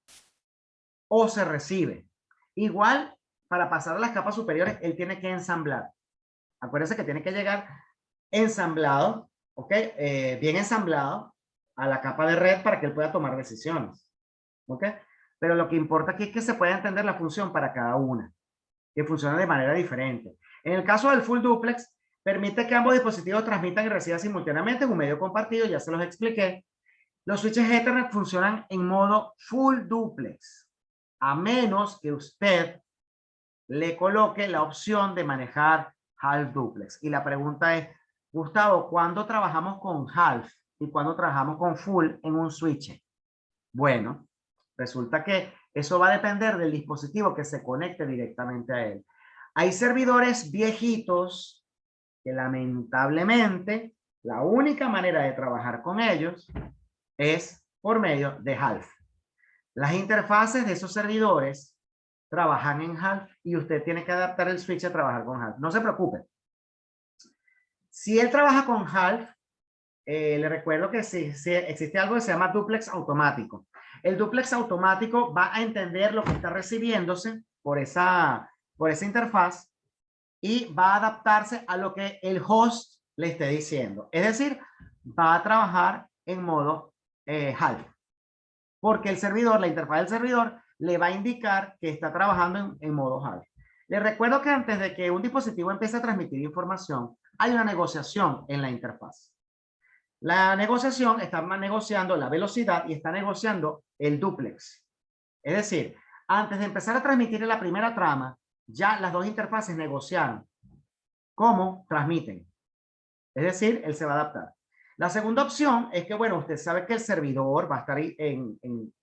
o se recibe. Igual, para pasar a las capas superiores, él tiene que ensamblar. Acuérdense que tiene que llegar ensamblado, ¿ok? Bien ensamblado a la capa de red para que él pueda tomar decisiones, ¿ok? Pero lo que importa aquí es que se pueda entender la función para cada una, que funciona de manera diferente. En el caso del full duplex, permite que ambos dispositivos transmitan y reciban simultáneamente en un medio compartido, ya se los expliqué, Los switches Ethernet funcionan en modo full duplex, a menos que usted le coloque la opción de manejar half duplex. Y la pregunta es, Gustavo, ¿cuándo trabajamos con half y cuándo trabajamos con full en un switch? Bueno, resulta que eso va a depender del dispositivo que se conecte directamente a él. Hay servidores viejitos que lamentablemente la única manera de trabajar con ellos es por medio de half. Las interfaces de esos servidores trabajan en half y usted tiene que adaptar el switch a trabajar con half. No se preocupe. Si él trabaja con half, le recuerdo que si existe algo que se llama duplex automático. El duplex automático va a entender lo que está recibiéndose por esa interfaz y va a adaptarse a lo que el host le esté diciendo. Es decir, va a trabajar en modo half. Porque el servidor, la interfaz del servidor, le va a indicar que está trabajando en modo half. Les recuerdo que antes de que un dispositivo empiece a transmitir información, hay una negociación en la interfaz. La negociación está negociando la velocidad y está negociando el duplex. Es decir, antes de empezar a transmitir en la primera trama, ya las dos interfaces negociaron cómo transmiten. Es decir, él se va a adaptar. La segunda opción es que, bueno, usted sabe que el servidor va a estar en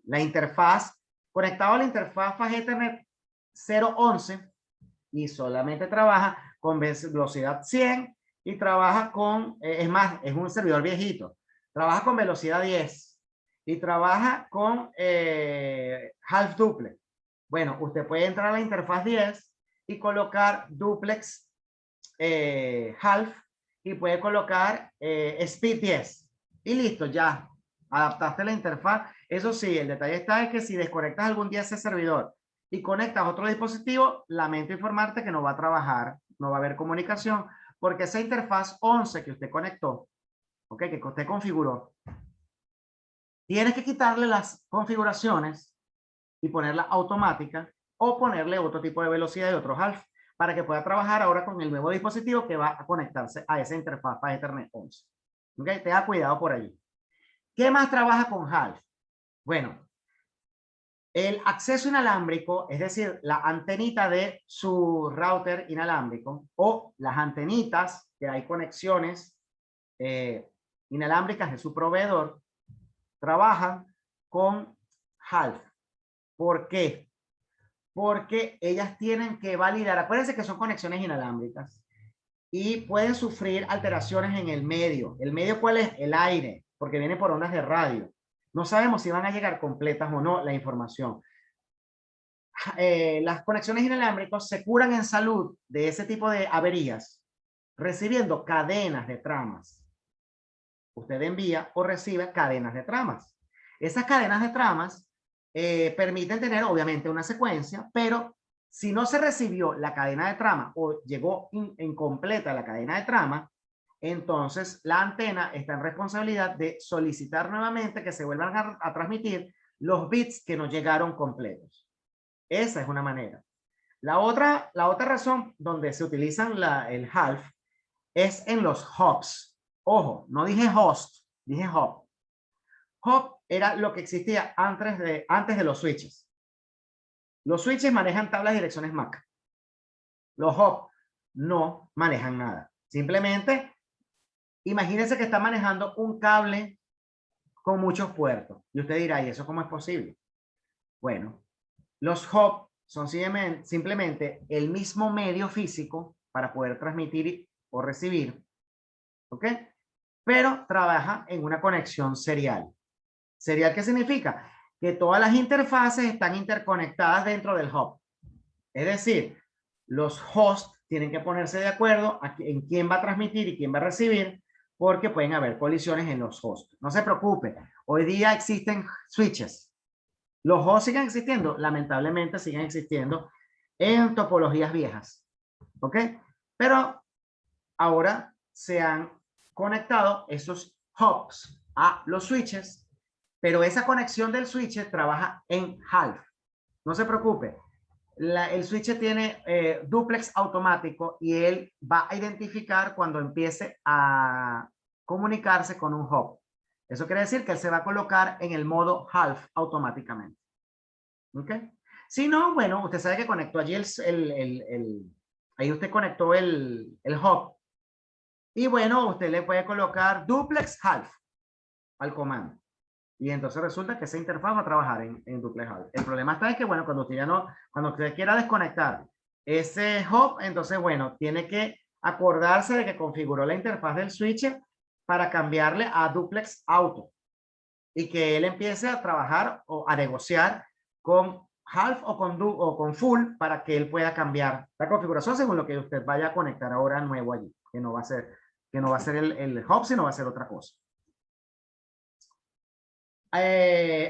la interfaz, conectado a la interfaz Fast Ethernet 011 y solamente trabaja con velocidad 100 y trabaja con, es más, es un servidor viejito, trabaja con velocidad 10 y trabaja con half duplex. Bueno, usted puede entrar a la interfaz 10 y colocar duplex half y puede colocar speed 10 y listo, ya adaptaste la interfaz. Eso sí, el detalle está es que si desconectas algún día ese servidor y conectas otro dispositivo, lamento informarte que no va a trabajar, no va a haber comunicación, porque esa interfaz 11 que usted conectó, ¿ok? Que usted configuró, tienes que quitarle las configuraciones y ponerla automática o ponerle otro tipo de velocidad y otro half para que pueda trabajar ahora con el nuevo dispositivo que va a conectarse a esa interfaz para Ethernet 11. ¿Ok? Tenga cuidado por allí. ¿Qué más trabaja con half? Bueno, el acceso inalámbrico, es decir, la antenita de su router inalámbrico o las antenitas que hay conexiones inalámbricas de su proveedor, trabajan con half. ¿Por qué? Porque ellas tienen que validar, acuérdense que son conexiones inalámbricas y pueden sufrir alteraciones en el medio. ¿El medio cuál es? El aire, porque viene por ondas de radio. No sabemos si van a llegar completas o no la información. Las conexiones inalámbricas se curan en salud de ese tipo de averías recibiendo cadenas de tramas. Usted envía o recibe cadenas de tramas. Esas cadenas de tramas permiten tener obviamente una secuencia, pero si no se recibió la cadena de trama o llegó incompleta la cadena de trama, entonces la antena está en responsabilidad de solicitar nuevamente que se vuelvan a transmitir los bits que no llegaron completos. Esa es una manera. La otra razón donde se utilizan el half es en los hubs. Ojo, no dije host, dije hub. Hub era lo que existía antes de los switches. Los switches manejan tablas de direcciones MAC. Los hubs no manejan nada. Simplemente, imagínense que está manejando un cable con muchos puertos. Y usted dirá, ¿y eso cómo es posible? Bueno, los hubs son simplemente el mismo medio físico para poder transmitir o recibir, ¿ok? Pero trabaja en una conexión serial. ¿Serial qué significa? Que todas las interfaces están interconectadas dentro del hub. Es decir, los hosts tienen que ponerse de acuerdo en quién va a transmitir y quién va a recibir, porque pueden haber colisiones en los hosts. No se preocupe, hoy día existen switches. Los hosts siguen existiendo, lamentablemente siguen existiendo en topologías viejas. ¿Ok? Pero ahora se han conectado esos hubs a los switches, pero esa conexión del switch trabaja en half. No se preocupe. El switch tiene duplex automático y él va a identificar cuando empiece a comunicarse con un hub. Eso quiere decir que él se va a colocar en el modo half automáticamente. ¿Ok? Si no, bueno, usted sabe que conectó allí ahí usted conectó el hub. Y bueno, usted le puede colocar duplex half al comando. Y entonces resulta que esa interfaz va a trabajar en duplex half. El problema está es que, bueno, cuando usted quiera desconectar ese hub, entonces, bueno, tiene que acordarse de que configuró la interfaz del switcher para cambiarle a duplex auto y que él empiece a trabajar o a negociar con half o con full para que él pueda cambiar la configuración según lo que usted vaya a conectar ahora nuevo allí, que no va a ser el hub, sino va a ser otra cosa.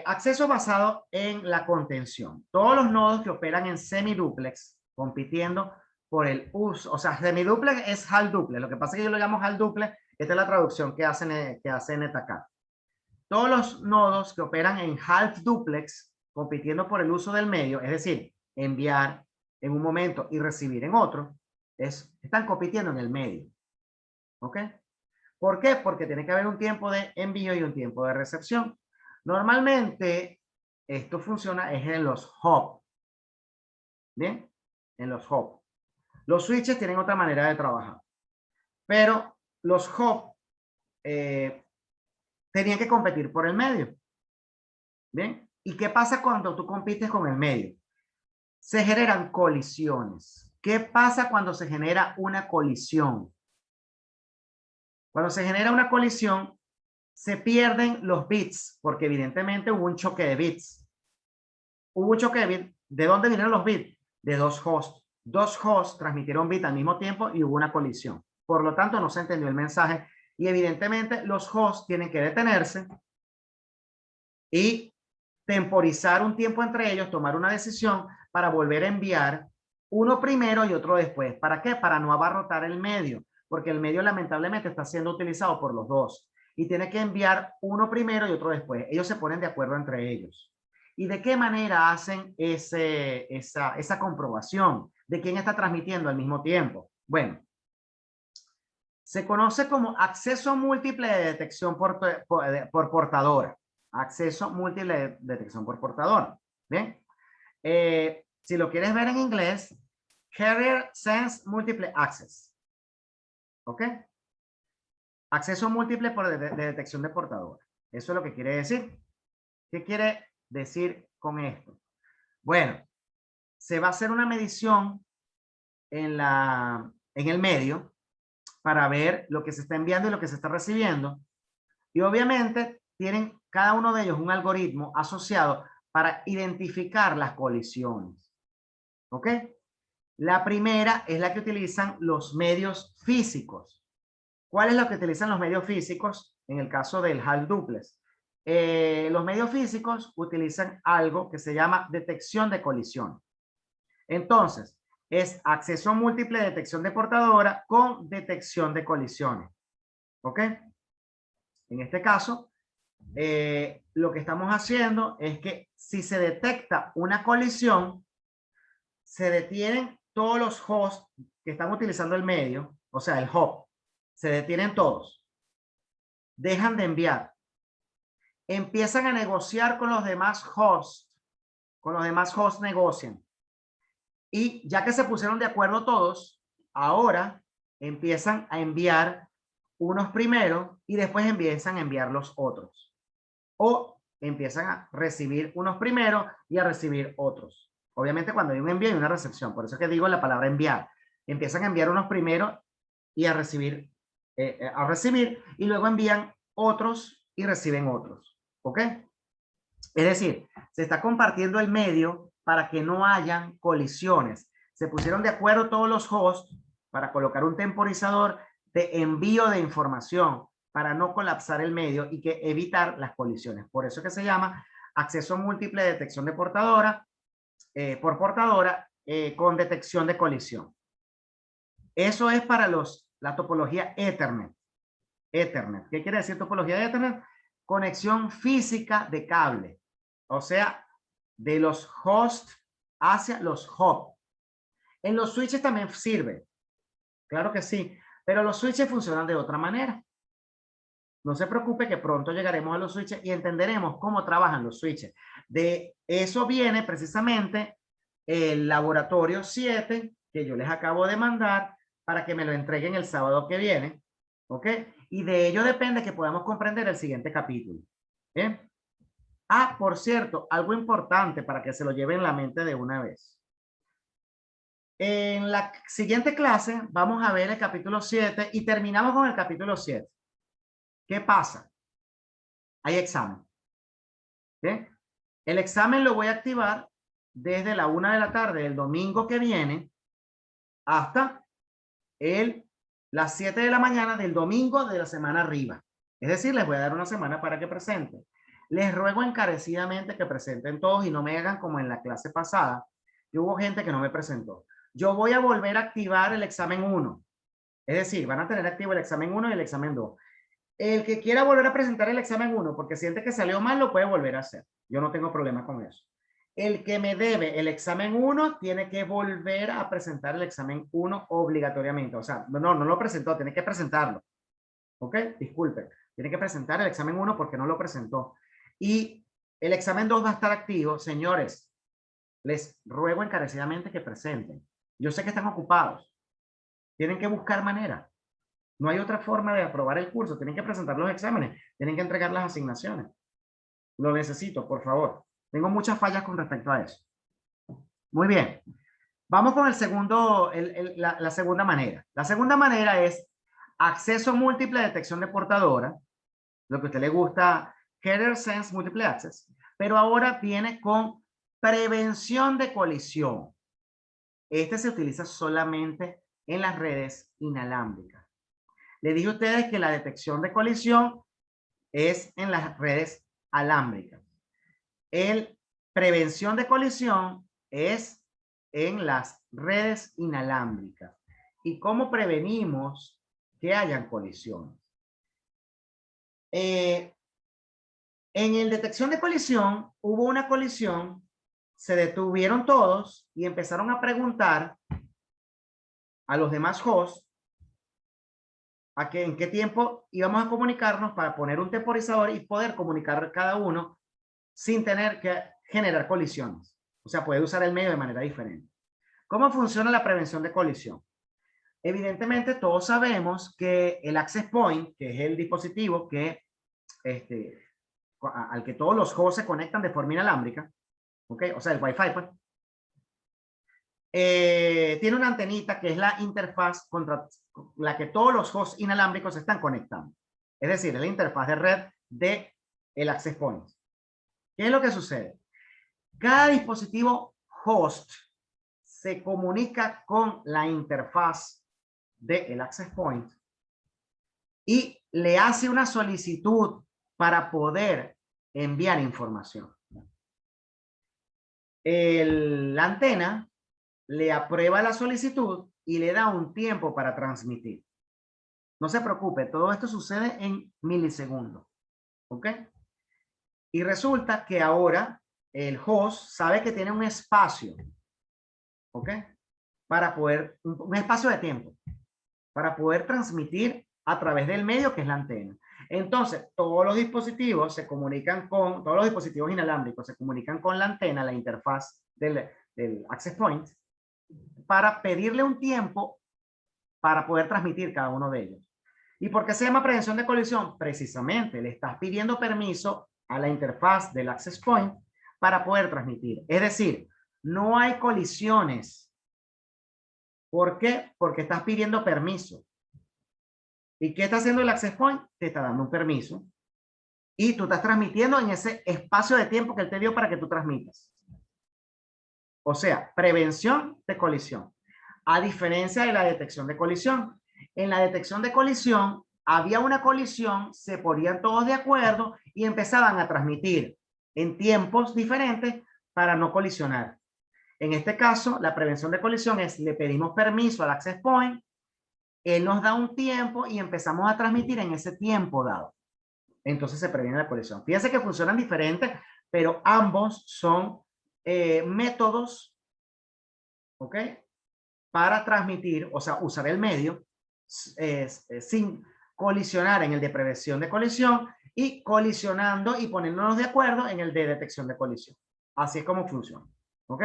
Acceso basado en la contención. Todos los nodos que operan en semiduplex compitiendo por el uso, o sea, semiduplex es half duplex. Lo que pasa es que yo lo llamo half duplex. Esta es la traducción que hace NetAccount. Todos los nodos que operan en half duplex compitiendo por el uso del medio, es decir, enviar en un momento y recibir en otro, están compitiendo en el medio. ¿Ok? ¿Por qué? Porque tiene que haber un tiempo de envío y un tiempo de recepción. Normalmente esto funciona es en los hub. ¿Bien? En los hub. Los switches tienen otra manera de trabajar. Pero los hub tenían que competir por el medio. ¿Bien? ¿Y qué pasa cuando tú compites con el medio? Se generan colisiones. ¿Qué pasa cuando se genera una colisión? Cuando se genera una colisión, se pierden los bits, porque evidentemente hubo un choque de bits. Hubo un choque de bits. ¿De dónde vinieron los bits? De dos hosts. Dos hosts transmitieron bits al mismo tiempo y hubo una colisión. Por lo tanto, no se entendió el mensaje y evidentemente los hosts tienen que detenerse y temporizar un tiempo entre ellos, tomar una decisión para volver a enviar uno primero y otro después. ¿Para qué? Para no abarrotar el medio, porque el medio lamentablemente está siendo utilizado por los dos y tiene que enviar uno primero y otro después. Ellos se ponen de acuerdo entre ellos. ¿Y de qué manera hacen esa comprobación de quién está transmitiendo al mismo tiempo? Bueno, se conoce como acceso múltiple de detección por portadora. Acceso múltiple de detección por portadora. Bien. Si lo quieres ver en inglés, Carrier Sense Multiple Access. ¿Ok? Acceso múltiple de detección de portadora. Eso es lo que quiere decir. ¿Qué quiere decir con esto? Bueno, se va a hacer una medición en el medio para ver lo que se está enviando y lo que se está recibiendo. Y obviamente tienen cada uno de ellos un algoritmo asociado para identificar las colisiones. ¿Ok? La primera es la que utilizan los medios físicos. ¿Cuál es la que utilizan los medios físicos en el caso del half duplex? Los medios físicos utilizan algo que se llama detección de colisión. Entonces, es acceso múltiple de detección de portadora con detección de colisiones. ¿Ok? En este caso, lo que estamos haciendo es que si se detecta una colisión, se detienen todos los hosts que están utilizando el medio, o sea, el hub, se detienen todos, dejan de enviar, empiezan a negociar con los demás hosts negocian. Y ya que se pusieron de acuerdo todos, ahora empiezan a enviar unos primero y después empiezan a enviar los otros. O empiezan a recibir unos primero y a recibir otros. Obviamente cuando hay un envío y una recepción, por eso es que digo la palabra enviar. Empiezan a enviar unos primero y a recibir y luego envían otros y reciben otros. ¿Ok? Es decir, se está compartiendo el medio para que no hayan colisiones. Se pusieron de acuerdo todos los hosts para colocar un temporizador de envío de información para no colapsar el medio y que evitar las colisiones. Por eso que se llama acceso múltiple de detección de portadora por portadora con detección de colisión. Eso es para la topología Ethernet. Ethernet. ¿Qué quiere decir topología de Ethernet? Conexión física de cable. O sea, de los hosts hacia los hubs. En los switches también sirve. Claro que sí. Pero los switches funcionan de otra manera. No se preocupe que pronto llegaremos a los switches y entenderemos cómo trabajan los switches. De eso viene precisamente el laboratorio 7 que yo les acabo de mandar para que me lo entreguen el sábado que viene. ¿Ok? Y de ello depende que podamos comprender el siguiente capítulo. ¿Bien? Ah, por cierto, algo importante para que se lo lleven en la mente de una vez. En la siguiente clase vamos a ver el capítulo 7 y terminamos con el capítulo 7. ¿Qué pasa? Hay examen. ¿Bien? El examen lo voy a activar desde la 1 de la tarde del domingo que viene hasta las 7 de la mañana del domingo de la semana arriba. Es decir, les voy a dar una semana para que presenten. Les ruego encarecidamente que presenten todos y no me hagan como en la clase pasada, que hubo gente que no me presentó. Yo voy a volver a activar el examen 1. Es decir, van a tener activo el examen 1 y el examen 2. El que quiera volver a presentar el examen 1 porque siente que salió mal, lo puede volver a hacer. Yo no tengo problema con eso. El que me debe el examen 1 tiene que volver a presentar el examen 1 obligatoriamente. O sea, no lo presentó, tiene que presentarlo. ¿Ok? Disculpen. Tiene que presentar el examen 1 porque no lo presentó. Y el examen 2 va a estar activo. Señores, les ruego encarecidamente que presenten. Yo sé que están ocupados. Tienen que buscar manera. No hay otra forma de aprobar el curso. Tienen que presentar los exámenes. Tienen que entregar las asignaciones. Lo necesito, por favor. Tengo muchas fallas con respecto a eso. Muy bien. Vamos con el segundo, la segunda manera. La segunda manera es acceso múltiple, detección de portadora. Lo que a usted le gusta, Carrier Sense Multiple Access. Pero ahora viene con prevención de colisión. Este se utiliza solamente en las redes inalámbricas. Le dije a ustedes que la detección de colisión es en las redes alámbricas. El prevención de colisión es en las redes inalámbricas. ¿Y cómo prevenimos que hayan colisiones? En el detección de colisión hubo una colisión, se detuvieron todos y empezaron a preguntar a los demás hosts en qué tiempo íbamos a comunicarnos para poner un temporizador y poder comunicar cada uno sin tener que generar colisiones. O sea, puede usar el medio de manera diferente. ¿Cómo funciona la prevención de colisión? Evidentemente, todos sabemos que el access point, que es el dispositivo que, al que todos los hosts se conectan de forma inalámbrica, ¿ok? O sea, el Wi-Fi, pues, tiene una antenita que es la interfaz contra la que todos los hosts inalámbricos están conectando. Es decir, es la interfaz de red de el access point. ¿Qué es lo que sucede? Cada dispositivo host se comunica con la interfaz del access point y le hace una solicitud para poder enviar información. La antena le aprueba la solicitud y le da un tiempo para transmitir. No se preocupe, todo esto sucede en milisegundos. ¿Ok? Y resulta que ahora el host sabe que tiene un espacio. ¿Ok? Para poder, un espacio de tiempo, para poder transmitir a través del medio que es la antena. Entonces, todos los dispositivos se comunican con, todos los dispositivos inalámbricos se comunican con la antena, la interfaz del access point, para pedirle un tiempo para poder transmitir cada uno de ellos. ¿Y por qué se llama prevención de colisión? Precisamente le estás pidiendo permiso a la interfaz del access point para poder transmitir. Es decir, no hay colisiones. ¿Por qué? Porque estás pidiendo permiso. ¿Y qué está haciendo el access point? Te está dando un permiso. Y tú estás transmitiendo en ese espacio de tiempo que él te dio para que tú transmitas. O sea, prevención de colisión. A diferencia de la detección de colisión. En la detección de colisión, había una colisión, se ponían todos de acuerdo y empezaban a transmitir en tiempos diferentes para no colisionar. En este caso, la prevención de colisión es, le pedimos permiso al access point, él nos da un tiempo y empezamos a transmitir en ese tiempo dado. Entonces se previene la colisión. Fíjense que funcionan diferentes, pero ambos son métodos, ¿ok? Para transmitir, o sea, usar el medio sin colisionar en el de prevención de colisión y colisionando y poniéndonos de acuerdo en el de detección de colisión. Así es como funciona. ¿Ok?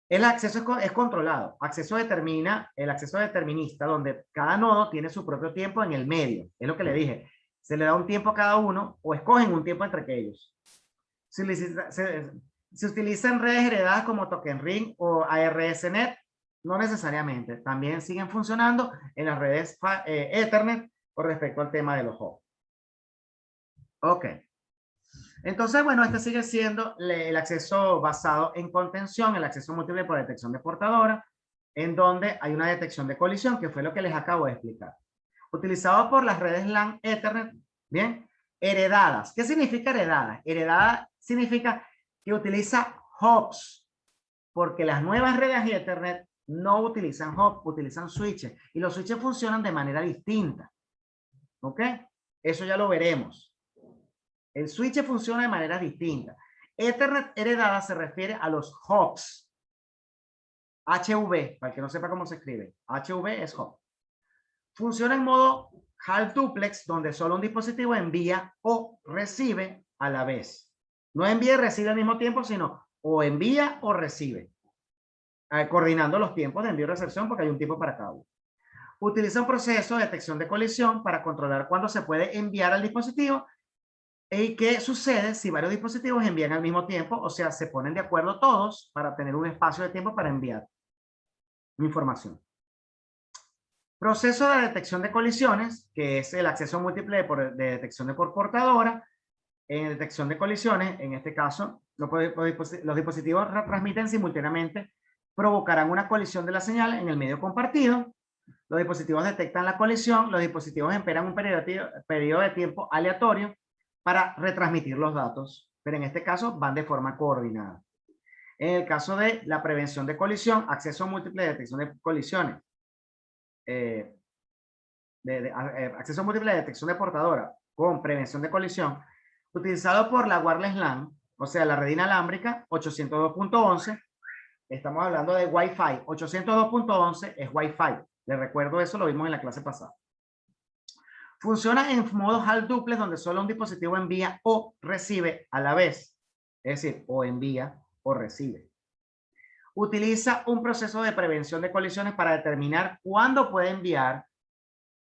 El acceso es controlado. El acceso determinista, donde cada nodo tiene su propio tiempo en el medio. Es lo que le dije. Se le da un tiempo a cada uno o escogen un tiempo entre ellos. Se utilizan redes heredadas como Token Ring o ARSNet, no necesariamente. También siguen funcionando en las redes Ethernet con respecto al tema de los hubs. Ok. Entonces, bueno, este sigue siendo el acceso basado en contención, el acceso múltiple por detección de portadora, en donde hay una detección de colisión, que fue lo que les acabo de explicar. Utilizado por las redes LAN Ethernet, bien, heredadas. ¿Qué significa heredada? Heredada significa que utiliza hubs, porque las nuevas redes Ethernet no utilizan hubs, utilizan switches, y los switches funcionan de manera distinta. ¿Ok? Eso ya lo veremos. El switch funciona de manera distinta. Ethernet heredada se refiere a los hubs. HV, para el que no sepa cómo se escribe. HV es hub. Funciona en modo half duplex, donde solo un dispositivo envía o recibe a la vez. No envía y recibe al mismo tiempo, sino o envía o recibe. Coordinando los tiempos de envío y recepción, porque hay un tiempo para cada uno. Utiliza un proceso de detección de colisión para controlar cuándo se puede enviar al dispositivo. ¿Y qué sucede si varios dispositivos envían al mismo tiempo? O sea, se ponen de acuerdo todos para tener un espacio de tiempo para enviar información. Proceso de detección de colisiones, que es el acceso múltiple de detección de por portadora. En detección de colisiones, en este caso, los dispositivos transmiten simultáneamente, provocarán una colisión de la señal en el medio compartido. Los dispositivos detectan la colisión, los dispositivos esperan un periodo de tiempo aleatorio para retransmitir los datos, pero en este caso van de forma coordinada. En el caso de la prevención de colisión, acceso múltiple de detección de colisiones, acceso múltiple de detección de portadora con prevención de colisión, utilizado por la wireless LAN, o sea, la red inalámbrica 802.11, estamos hablando de Wi-Fi, 802.11 es Wi-Fi, les recuerdo eso, lo vimos en la clase pasada. Funciona en modo half duplex, donde solo un dispositivo envía o recibe a la vez, es decir, o envía o recibe. Utiliza un proceso de prevención de colisiones para determinar cuándo puede enviar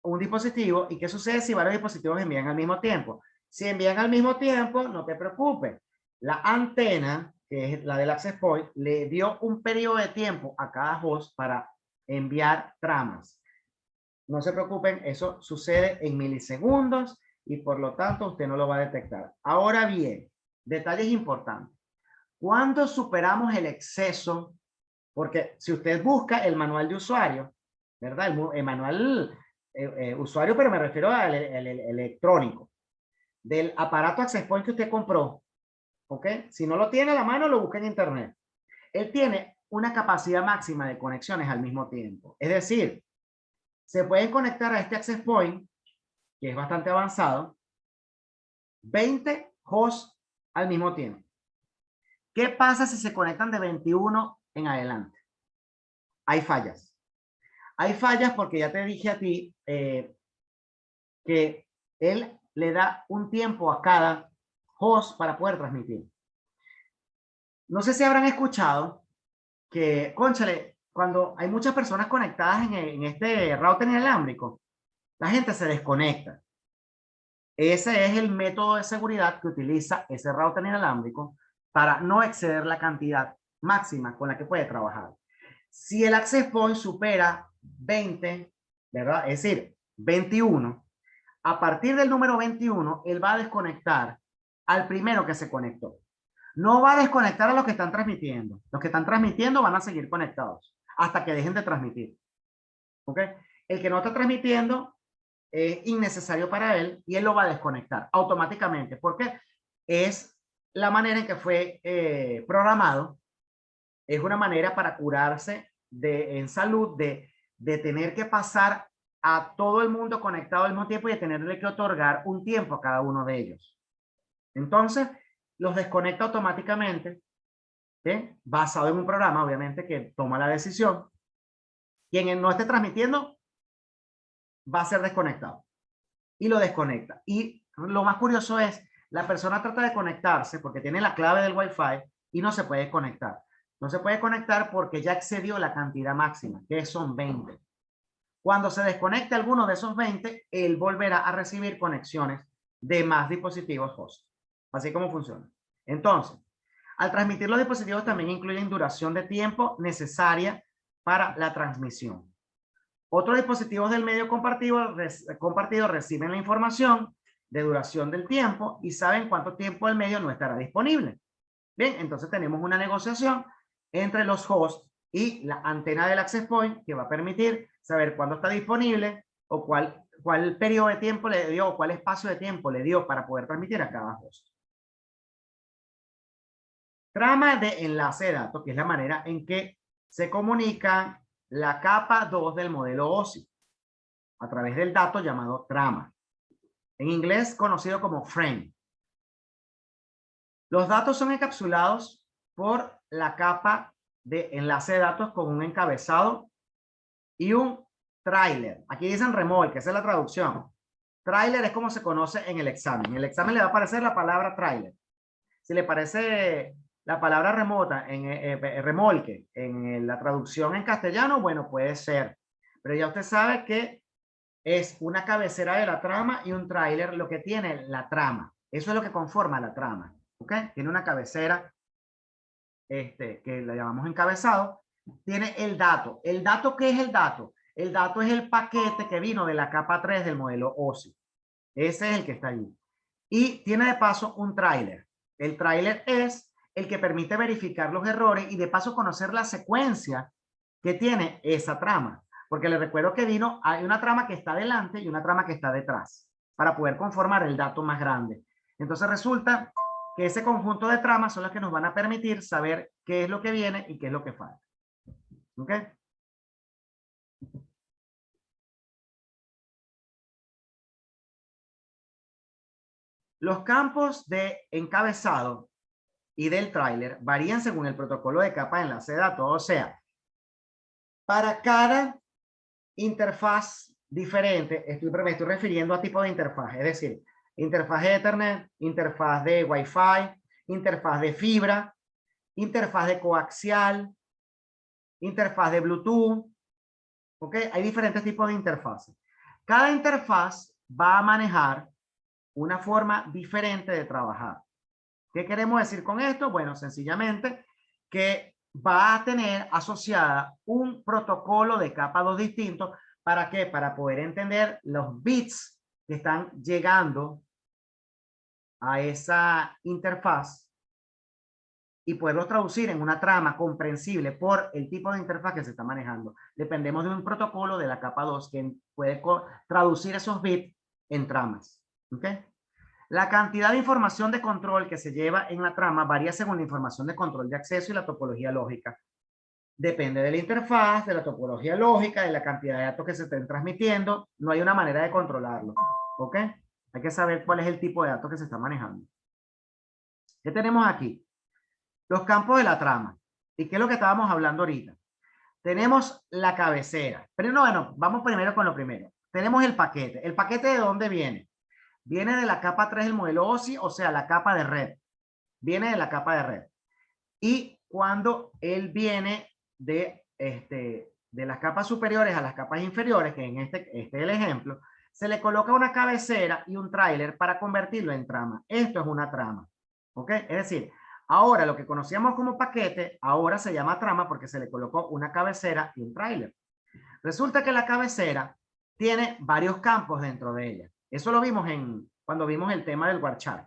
un dispositivo y qué sucede si varios dispositivos envían al mismo tiempo. Si envían al mismo tiempo, no te preocupes. La antena, que es la del access point, le dio un periodo de tiempo a cada host para enviar tramas. No se preocupen, eso sucede en milisegundos y por lo tanto usted no lo va a detectar. Ahora bien, detalles importantes. ¿Cuándo superamos el exceso? Porque si usted busca el manual de usuario, ¿verdad? El manual usuario, pero me refiero al electrónico, del aparato Access Point que usted compró, ¿ok? Si no lo tiene a la mano, lo busca en internet. Él tiene una capacidad máxima de conexiones al mismo tiempo. Es decir, se pueden conectar a este Access Point, que es bastante avanzado, 20 hosts al mismo tiempo. ¿Qué pasa si se conectan de 21 en adelante? Hay fallas. Hay fallas porque ya te dije a ti que él le da un tiempo a cada host para poder transmitir. No sé si habrán escuchado que, cónchale, cuando hay muchas personas conectadas en este router inalámbrico, la gente se desconecta. Ese es el método de seguridad que utiliza ese router inalámbrico para no exceder la cantidad máxima con la que puede trabajar. Si el access point supera 20, ¿verdad? Es decir, 21, a partir del número 21, él va a desconectar al primero que se conectó. No va a desconectar a los que están transmitiendo. Los que están transmitiendo van a seguir conectados hasta que dejen de transmitir. ¿Ok? El que no está transmitiendo es innecesario para él y él lo va a desconectar automáticamente porque es la manera en que fue programado. Es una manera para curarse en salud de tener que pasar a todo el mundo conectado al mismo tiempo y de tenerle que otorgar un tiempo a cada uno de ellos. Entonces, los desconecta automáticamente, ¿sí? Basado en un programa, obviamente, que toma la decisión. Quien no esté transmitiendo va a ser desconectado. y lo desconecta. Y lo más curioso es, la persona trata de conectarse porque tiene la clave del Wi-Fi y no se puede conectar. No se puede conectar porque ya excedió la cantidad máxima, que son 20. Cuando se desconecte alguno de esos 20, él volverá a recibir conexiones de más dispositivos host. Así como funciona. Entonces, al transmitir los dispositivos también incluyen duración de tiempo necesaria para la transmisión. Otros dispositivos del medio compartido reciben la información de duración del tiempo y saben cuánto tiempo el medio no estará disponible. Bien, entonces tenemos una negociación entre los hosts y la antena del access point que va a permitir saber cuándo está disponible o cuál periodo de tiempo le dio o cuál espacio de tiempo le dio para poder transmitir a cada host. Trama de enlace de datos, que es la manera en que se comunica la capa 2 del modelo OSI a través del dato llamado trama, en inglés conocido como frame. Los datos son encapsulados por la capa de enlace de datos con un encabezado y un tráiler. Aquí dicen remolque, esa es la traducción. Tráiler es como se conoce en el examen. En el examen le va a aparecer la palabra tráiler. Si le parece la palabra remolque en la traducción en castellano, bueno, puede ser. Pero ya usted sabe que es una cabecera de la trama y un tráiler lo que tiene la trama. Eso es lo que conforma la trama. ¿Ok? Tiene una cabecera que la llamamos encabezado. Tiene el dato. ¿El dato qué es el dato? El dato es el paquete que vino de la capa 3 del modelo OSI. Ese es el que está allí. Y tiene de paso un tráiler. El tráiler es el que permite verificar los errores y de paso conocer la secuencia que tiene esa trama. Porque les recuerdo que hay una trama que está delante y una trama que está detrás para poder conformar el dato más grande. Entonces resulta que ese conjunto de tramas son las que nos van a permitir saber qué es lo que viene y qué es lo que falta. ¿Ok? Los campos de encabezado y del tráiler varían según el protocolo de capa de enlace de datos. O sea, para cada interfaz diferente, me estoy refiriendo a tipo de interfaz, es decir, interfaz de Ethernet, interfaz de Wi-Fi, interfaz de fibra, interfaz de coaxial, interfaz de Bluetooth, ¿ok? Hay diferentes tipos de interfaces. Cada interfaz va a manejar una forma diferente de trabajar. ¿Qué queremos decir con esto? Bueno, sencillamente que va a tener asociada un protocolo de capa 2 distinto. ¿Para qué? Para poder entender los bits que están llegando a esa interfaz y poderlos traducir en una trama comprensible por el tipo de interfaz que se está manejando. Dependemos de un protocolo de la capa 2 que puede traducir esos bits en tramas. ¿Ok? La cantidad de información de control que se lleva en la trama varía según la información de control de acceso y la topología lógica. Depende de la interfaz, de la topología lógica, de la cantidad de datos que se estén transmitiendo. No hay una manera de controlarlo. ¿Ok? Hay que saber cuál es el tipo de datos que se está manejando. ¿Qué tenemos aquí? Los campos de la trama. ¿Y qué es lo que estábamos hablando ahorita? Tenemos la cabecera. Pero no, bueno, vamos primero con lo primero. Tenemos el paquete. ¿El paquete de dónde viene? Viene de la capa 3 del modelo OSI, o sea, la capa de red. Viene de la capa de red. Y cuando él viene de las capas superiores a las capas inferiores, que en este es el ejemplo, se le coloca una cabecera y un tráiler para convertirlo en trama. Esto es una trama. ¿Ok? Es decir, ahora lo que conocíamos como paquete, ahora se llama trama porque se le colocó una cabecera y un tráiler. Resulta que la cabecera tiene varios campos dentro de ella. Eso lo vimos cuando vimos el tema del Warchart.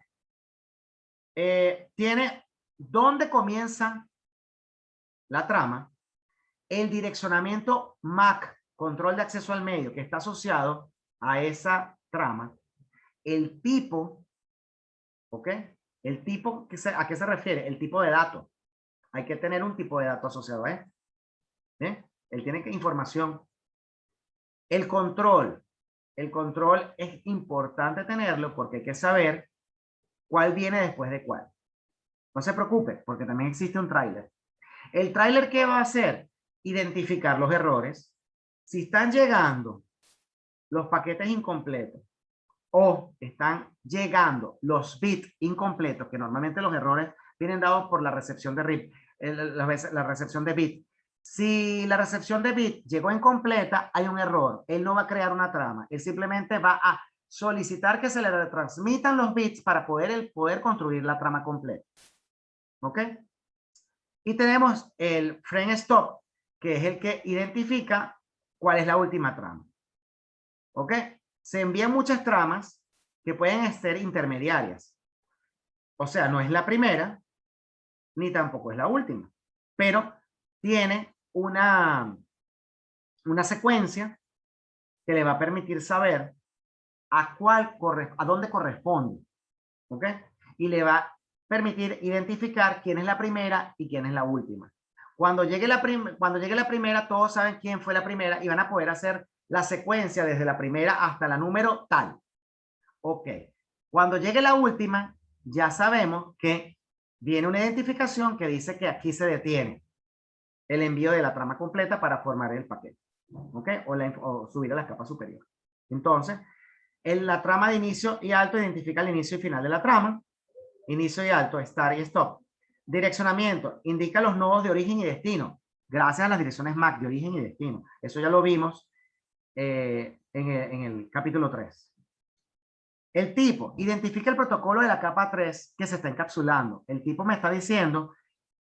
Tiene dónde comienza la trama, el direccionamiento MAC, control de acceso al medio, que está asociado a esa trama, el tipo, ¿ok? El tipo, ¿a qué se refiere? El tipo de dato. Hay que tener un tipo de dato asociado a él. Él tiene información. El control. El control es importante tenerlo porque hay que saber cuál viene después de cuál. No se preocupe, porque también existe un tráiler. ¿El tráiler qué va a hacer? Identificar los errores. Si están llegando los paquetes incompletos o están llegando los bits incompletos, que normalmente los errores vienen dados por la recepción de RIP, la recepción de bit. Si la recepción de bit llegó incompleta, hay un error. Él no va a crear una trama. Él simplemente va a solicitar que se le retransmitan los bits para poder construir la trama completa. ¿Ok? Y tenemos el frame stop, que es el que identifica cuál es la última trama. ¿Ok? Se envían muchas tramas que pueden ser intermediarias. O sea, no es la primera, ni tampoco es la última, pero tiene una secuencia que le va a permitir saber a dónde corresponde. ¿Ok? Y le va a permitir identificar quién es la primera y quién es la última. Cuando llegue la primera, todos saben quién fue la primera y van a poder hacer la secuencia desde la primera hasta la número tal. Ok. Cuando llegue la última, ya sabemos que viene una identificación que dice que aquí se detiene el envío de la trama completa para formar el paquete. ¿Ok? O subir a la capa superior. Entonces, la trama de inicio y alto identifica el inicio y final de la trama. Inicio y alto, start y stop. Direccionamiento indica los nodos de origen y destino, gracias a las direcciones MAC de origen y destino. Eso ya lo vimos en el capítulo 3. El tipo identifica el protocolo de la capa 3 que se está encapsulando. El tipo me está diciendo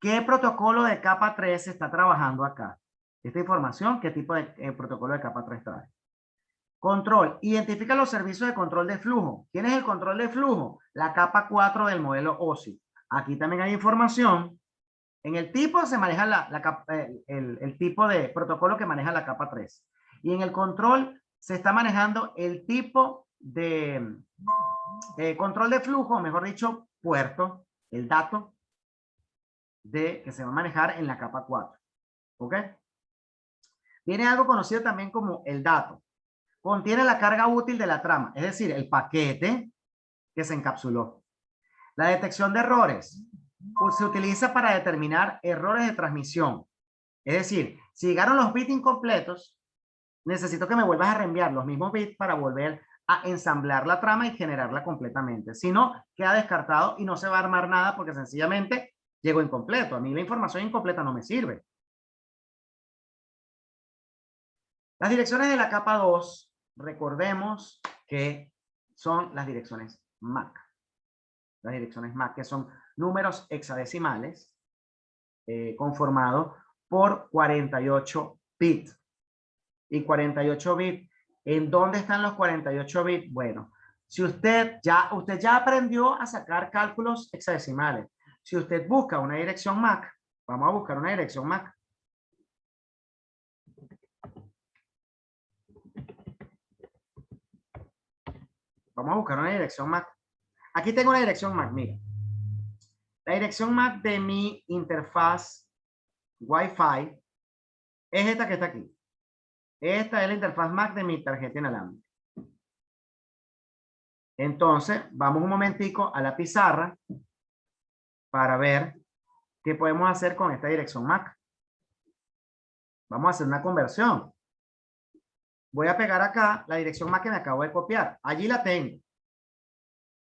qué protocolo de capa 3 se está trabajando acá. Esta información, qué tipo de protocolo de capa 3 trae. Control. Identifica los servicios de control de flujo. ¿Quién es el control de flujo? La capa 4 del modelo OSI. Aquí también hay información. En el tipo se maneja el tipo de protocolo que maneja la capa 3. Y en el control se está manejando el tipo de control de flujo, mejor dicho, puerto, el dato que se va a manejar en la capa 4. ¿Ok? Tiene algo conocido también como el dato. Contiene la carga útil de la trama, es decir, el paquete que se encapsuló. La detección de errores se utiliza para determinar errores de transmisión. Es decir, si llegaron los bits incompletos, necesito que me vuelvas a reenviar los mismos bits para volver a ensamblar la trama y generarla completamente. Si no, queda descartado y no se va a armar nada porque sencillamente llegó incompleto. A mí la información incompleta no me sirve. Las direcciones de la capa 2, recordemos que son las direcciones MAC. Las direcciones MAC, que son números hexadecimales conformados por 48 bits. Y 48 bits, ¿en dónde están los 48 bits? Bueno, si usted ya aprendió a sacar cálculos hexadecimales. Si usted busca una dirección MAC, vamos a buscar una dirección MAC. Vamos a buscar una dirección MAC. Aquí tengo una dirección MAC, mira. La dirección MAC de mi interfaz Wi-Fi es esta que está aquí. Esta es la interfaz MAC de mi tarjeta inalámbrica. Entonces, vamos un momentico a la pizarra para ver qué podemos hacer con esta dirección MAC. Vamos a hacer una conversión. Voy a pegar acá la dirección MAC que me acabo de copiar. Allí la tengo.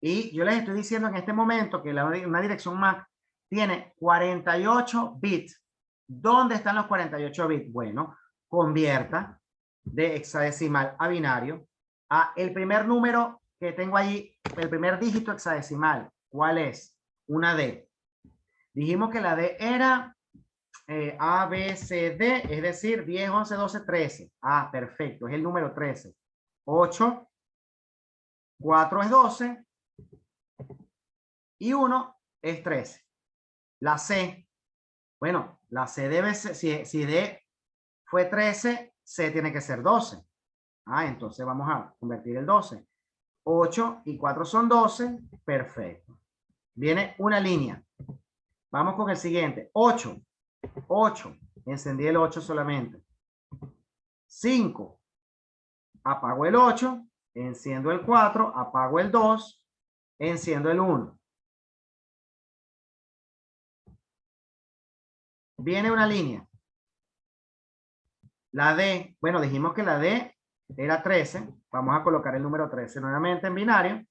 Y yo les estoy diciendo en este momento que una dirección MAC tiene 48 bits. ¿Dónde están los 48 bits? Bueno, convierta de hexadecimal a binario a el primer número que tengo ahí, el primer dígito hexadecimal. ¿Cuál es? Una D. Dijimos que la D era A, B, C, D, es decir, 10, 11, 12, 13. Ah, perfecto, es el número 13. 8, 4 es 12 y 1 es 13. La C, bueno, la C debe ser, si D fue 13, C tiene que ser 12. Ah, entonces vamos a convertir el 12. 8 y 4 son 12, perfecto. Viene una línea. Vamos con el siguiente. 8, 8, encendí el 8 solamente. 5, apago el 8, enciendo el 4, apago el 2, enciendo el 1. Viene una línea. La D, bueno, dijimos que la D era 13. Vamos a colocar el número 13 nuevamente en binario.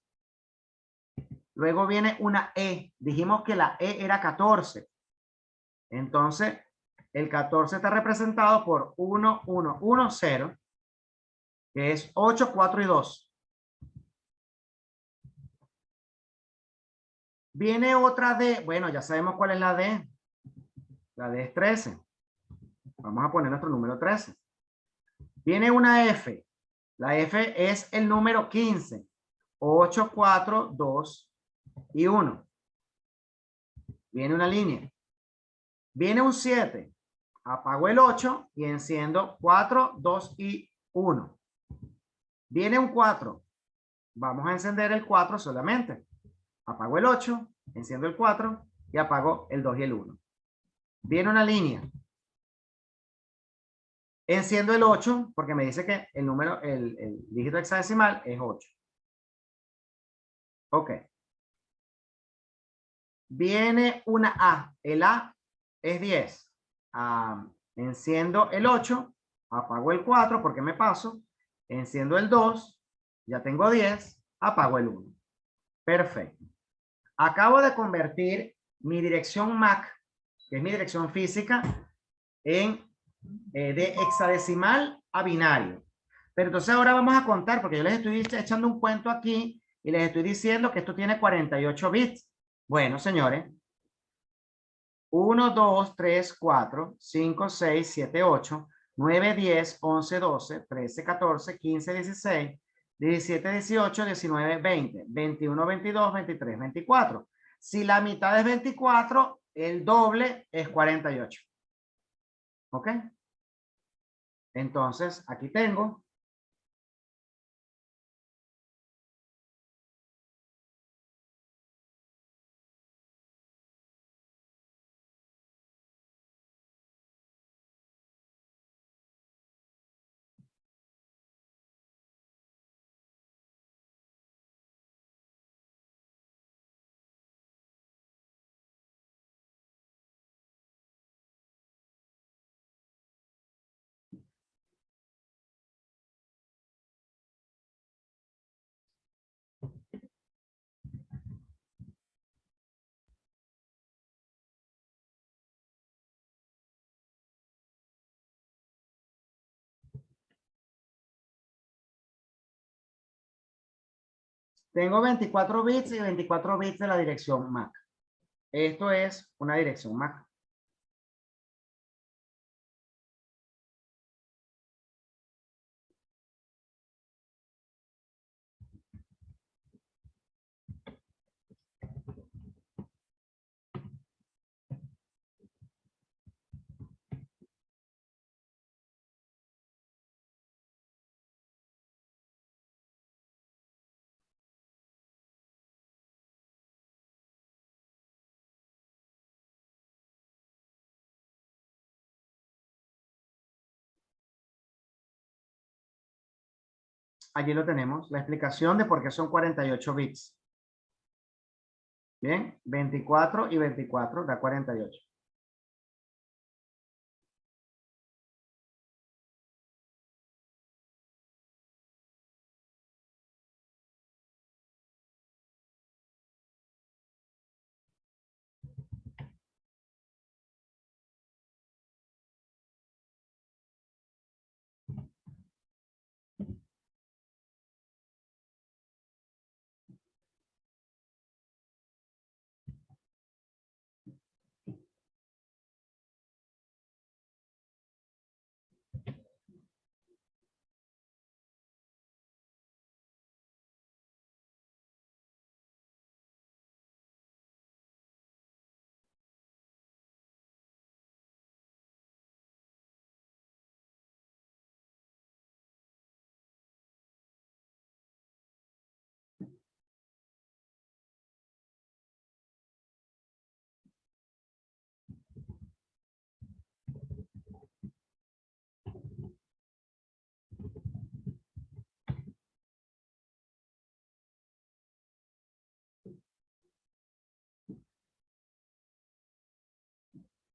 Luego viene una E. Dijimos que la E era 14. Entonces, el 14 está representado por 1, 1, 1, 0, que es 8, 4 y 2. Viene otra D. Bueno, ya sabemos cuál es la D. La D es 13. Vamos a poner nuestro número 13. Viene una F. La F es el número 15. 8, 4, 2 y 1. Viene una línea. Viene un 7. Apago el 8 y enciendo 4, 2 y 1. Viene un 4. Vamos a encender el 4 solamente. Apago el 8, enciendo el 4 y apago el 2 y el 1. Viene una línea. Enciendo el 8 porque me dice que el número, el dígito hexadecimal es 8. Ok. Viene una A. El A es 10. Enciendo el 8, apago el 4 porque me paso. Enciendo el 2, ya tengo 10, apago el 1. Perfecto. Acabo de convertir mi dirección MAC, que es mi dirección física, en de hexadecimal a binario. Pero entonces ahora vamos a contar, porque yo les estoy echando un cuento aquí y les estoy diciendo que esto tiene 48 bits. Bueno, señores, 1, 2, 3, 4, 5, 6, 7, 8, 9, 10, 11, 12, 13, 14, 15, 16, 17, 18, 19, 20, 21, 22, 23, 24. Si la mitad es 24, el doble es 48. ¿Ok? Entonces, aquí tengo. Tengo 24 bits y 24 bits de la dirección MAC. Esto es una dirección MAC. Allí lo tenemos, la explicación de por qué son 48 bits. Bien, 24 y 24 da 48.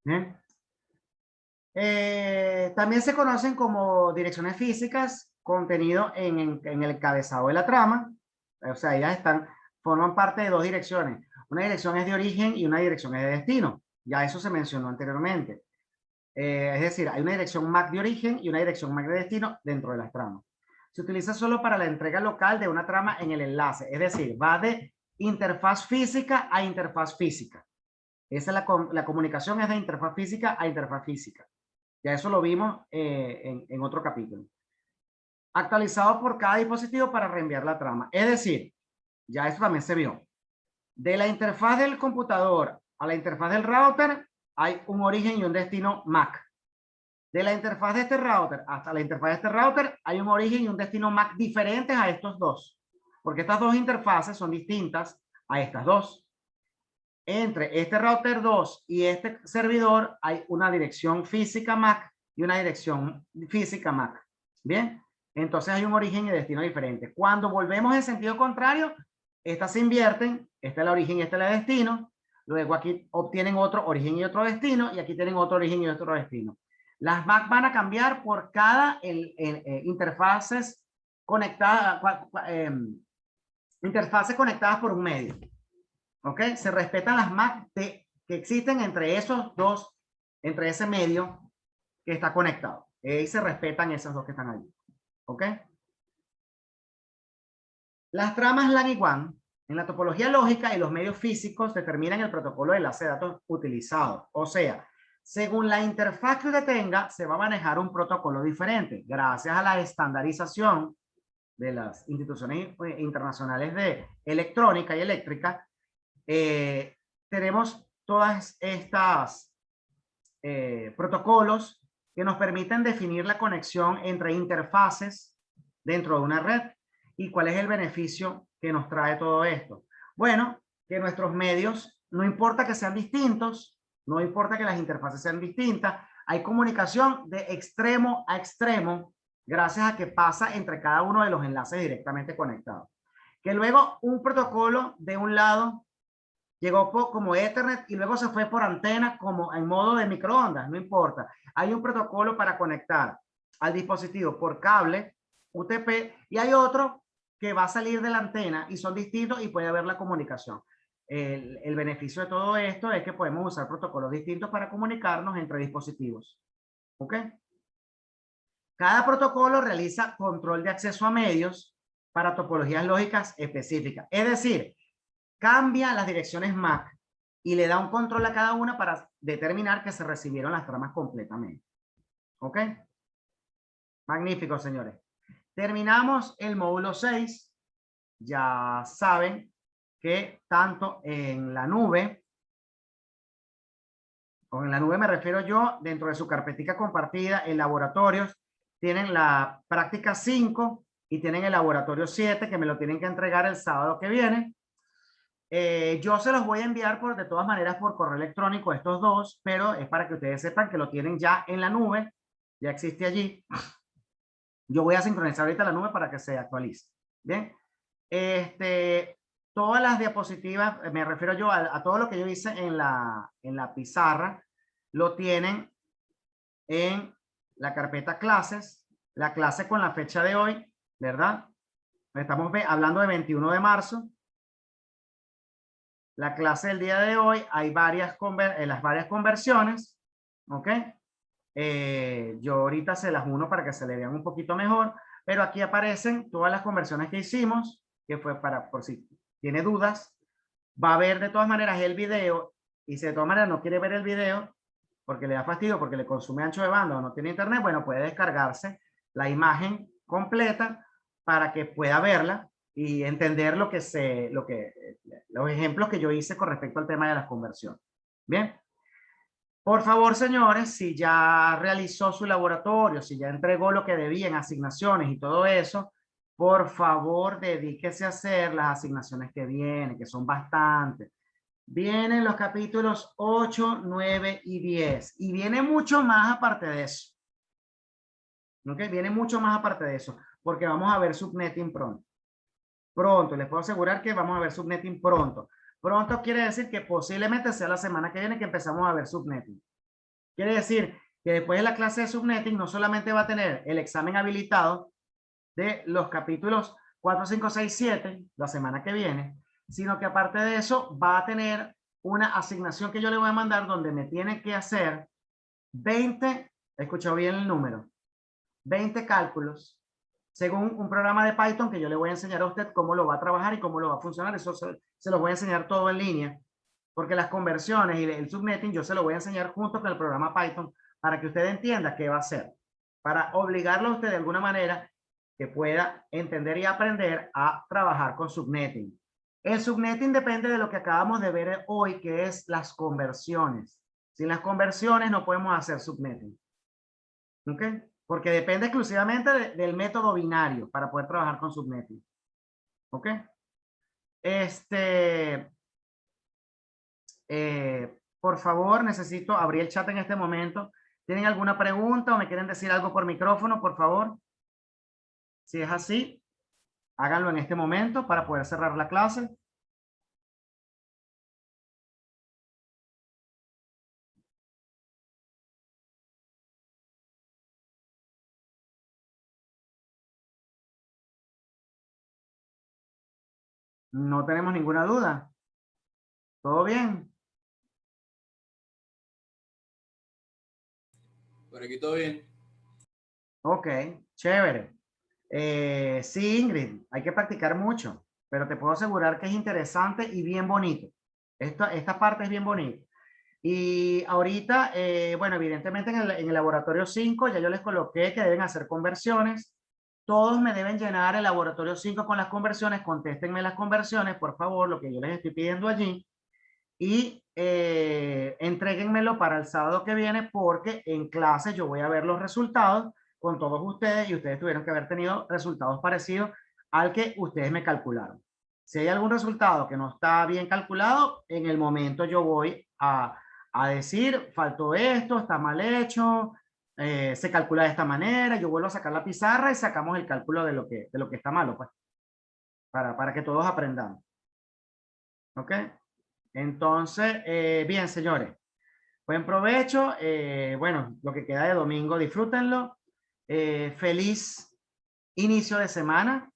Bien. También se conocen como direcciones físicas contenido en el encabezado de la trama. O sea, ellas forman parte de dos direcciones. Una dirección es de origen y una dirección es de destino. Ya eso se mencionó anteriormente. Es decir, hay una dirección MAC de origen y una dirección MAC de destino dentro de las tramas. Se utiliza solo para la entrega local de una trama en el enlace. Es decir, va de interfaz física a interfaz física. Esa es la comunicación, es de interfaz física a interfaz física. Ya eso lo vimos en otro capítulo. Actualizado por cada dispositivo para reenviar la trama. Es decir, ya eso también se vio. De la interfaz del computador a la interfaz del router hay un origen y un destino MAC. De la interfaz de este router hasta la interfaz de este router hay un origen y un destino MAC diferentes a estos dos. Porque estas dos interfaces son distintas a estas dos. Entre este router 2 y este servidor hay una dirección física MAC y una dirección física MAC. Bien, entonces hay un origen y destino diferente. Cuando volvemos en sentido contrario, estas se invierten, este es el origen y este es el destino. Luego aquí obtienen otro origen y otro destino, y aquí tienen otro origen y otro destino. Las MAC van a cambiar por cada interfaces conectadas, interfaces conectadas por un medio. ¿Ok? Se respetan las MAC que existen entre esos dos, entre ese medio que está conectado. Y se respetan esas dos que están allí. ¿Ok? Las tramas LAN y WAN en la topología lógica y los medios físicos determinan el protocolo de enlace de datos utilizado. O sea, según la interfaz que usted tenga, se va a manejar un protocolo diferente. Gracias a la estandarización de las instituciones internacionales de electrónica y eléctrica, tenemos todas estas protocolos que nos permiten definir la conexión entre interfaces dentro de una red. ¿Y cuál es el beneficio que nos trae todo esto? Bueno, que nuestros medios, no importa que sean distintos, no importa que las interfaces sean distintas, hay comunicación de extremo a extremo gracias a que pasa entre cada uno de los enlaces directamente conectados. Que luego un protocolo de un lado llegó como Ethernet y luego se fue por antena como en modo de microondas, no importa. Hay un protocolo para conectar al dispositivo por cable UTP y hay otro que va a salir de la antena y son distintos y puede haber la comunicación. El beneficio de todo esto es que podemos usar protocolos distintos para comunicarnos entre dispositivos. ¿Ok? Cada protocolo realiza control de acceso a medios para topologías lógicas específicas. Es decir, cambia las direcciones MAC y le da un control a cada una para determinar que se recibieron las tramas completamente. ¿Ok? Magnífico, señores. Terminamos el módulo 6. Ya saben que tanto en la nube, con la nube me refiero yo, dentro de su carpetica compartida en laboratorios, tienen la práctica 5 y tienen el laboratorio 7 que me lo tienen que entregar el sábado que viene. Yo se los voy a enviar de todas maneras por correo electrónico estos dos, pero es para que ustedes sepan que lo tienen ya en la nube, ya existe allí. Yo voy a sincronizar ahorita la nube para que se actualice. Bien. Todas las diapositivas, me refiero yo a todo lo que yo hice en la pizarra, lo tienen en la carpeta clases, la clase con la fecha de hoy, ¿verdad? Estamos hablando de 21 de marzo. La clase del día de hoy, hay las varias conversiones, ¿ok? Yo ahorita se las uno para que se le vean un poquito mejor, pero aquí aparecen todas las conversiones que hicimos, que fue por si tiene dudas. Va a ver de todas maneras el video, y si de todas maneras no quiere ver el video, porque le da fastidio, porque le consume ancho de banda o no tiene internet, bueno, puede descargarse la imagen completa para que pueda verla y entender los ejemplos que yo hice con respecto al tema de las conversiones. Bien. Por favor, señores, si ya realizó su laboratorio, si ya entregó lo que debía en asignaciones y todo eso, por favor, dedíquese a hacer las asignaciones que vienen, que son bastantes. Vienen los capítulos 8, 9 y 10. Y viene mucho más aparte de eso. ¿Ok? Viene mucho más aparte de eso, porque vamos a ver subnetting pronto. Pronto, les puedo asegurar que vamos a ver subnetting pronto. Pronto quiere decir que posiblemente sea la semana que viene que empezamos a ver subnetting. Quiere decir que después de la clase de subnetting no solamente va a tener el examen habilitado, de los capítulos 4, 5, 6, 7, la semana que viene, sino que aparte de eso va a tener una asignación que yo le voy a mandar donde me tiene que hacer 20, he escuchado bien el número, 20 cálculos según un programa de Python que yo le voy a enseñar a usted cómo lo va a trabajar y cómo lo va a funcionar. Eso se los voy a enseñar todo en línea, porque las conversiones y el subnetting yo se lo voy a enseñar junto con el programa Python para que usted entienda qué va a hacer, para obligarlo a usted de alguna manera que pueda entender y aprender a trabajar con subnetting. El subnetting depende de lo que acabamos de ver hoy, que es las conversiones. Sin las conversiones no podemos hacer subnetting. ¿Ok? Porque depende exclusivamente del método binario para poder trabajar con subnetting. ¿Ok? Por favor, necesito abrir el chat en este momento. ¿Tienen alguna pregunta o me quieren decir algo por micrófono, por favor? Si es así, háganlo en este momento para poder cerrar la clase. No tenemos ninguna duda. ¿Todo bien? Por aquí todo bien. Ok, chévere. Sí, Ingrid, hay que practicar mucho, pero te puedo asegurar que es interesante y bien bonito. Esta parte es bien bonita. Y ahorita, bueno, evidentemente en el laboratorio 5 ya yo les coloqué que deben hacer conversiones. Todos me deben llenar el laboratorio 5 con las conversiones. Contéstenme las conversiones, por favor, lo que yo les estoy pidiendo allí. Y entréguenmelo para el sábado que viene porque en clase yo voy a ver los resultados con todos ustedes y ustedes tuvieron que haber tenido resultados parecidos al que ustedes me calcularon. Si hay algún resultado que no está bien calculado, en el momento yo voy a decir, faltó esto, está mal hecho, se calcula de esta manera, yo vuelvo a sacar la pizarra y sacamos el cálculo de lo que está malo, pues, para que todos aprendamos. ¿Ok? Entonces, bien, señores, buen provecho. Bueno, lo que queda de domingo, disfrútenlo. Feliz inicio de semana.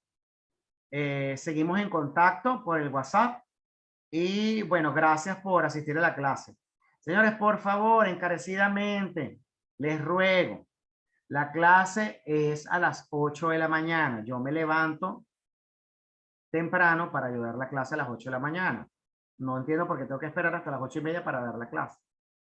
Seguimos en contacto por el WhatsApp. Y bueno, gracias por asistir a la clase. Señores, por favor, encarecidamente, les ruego, la clase es a las 8 de la mañana. Yo me levanto temprano para ayudar la clase a las 8 de la mañana. No entiendo por qué tengo que esperar hasta las 8:30 para dar la clase.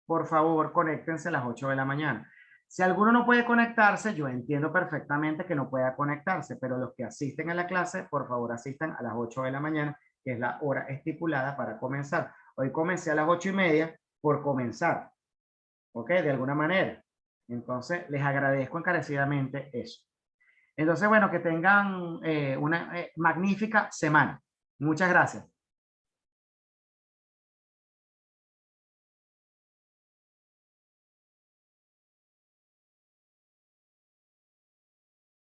Por favor, conéctense a las 8 de la mañana. Si alguno no puede conectarse, yo entiendo perfectamente que no pueda conectarse, pero los que asisten a la clase, por favor, asistan a las 8 de la mañana, que es la hora estipulada para comenzar. Hoy comencé a las 8:30 por comenzar, ¿ok? De alguna manera. Entonces, les agradezco encarecidamente eso. Entonces, bueno, que tengan una magnífica semana. Muchas gracias.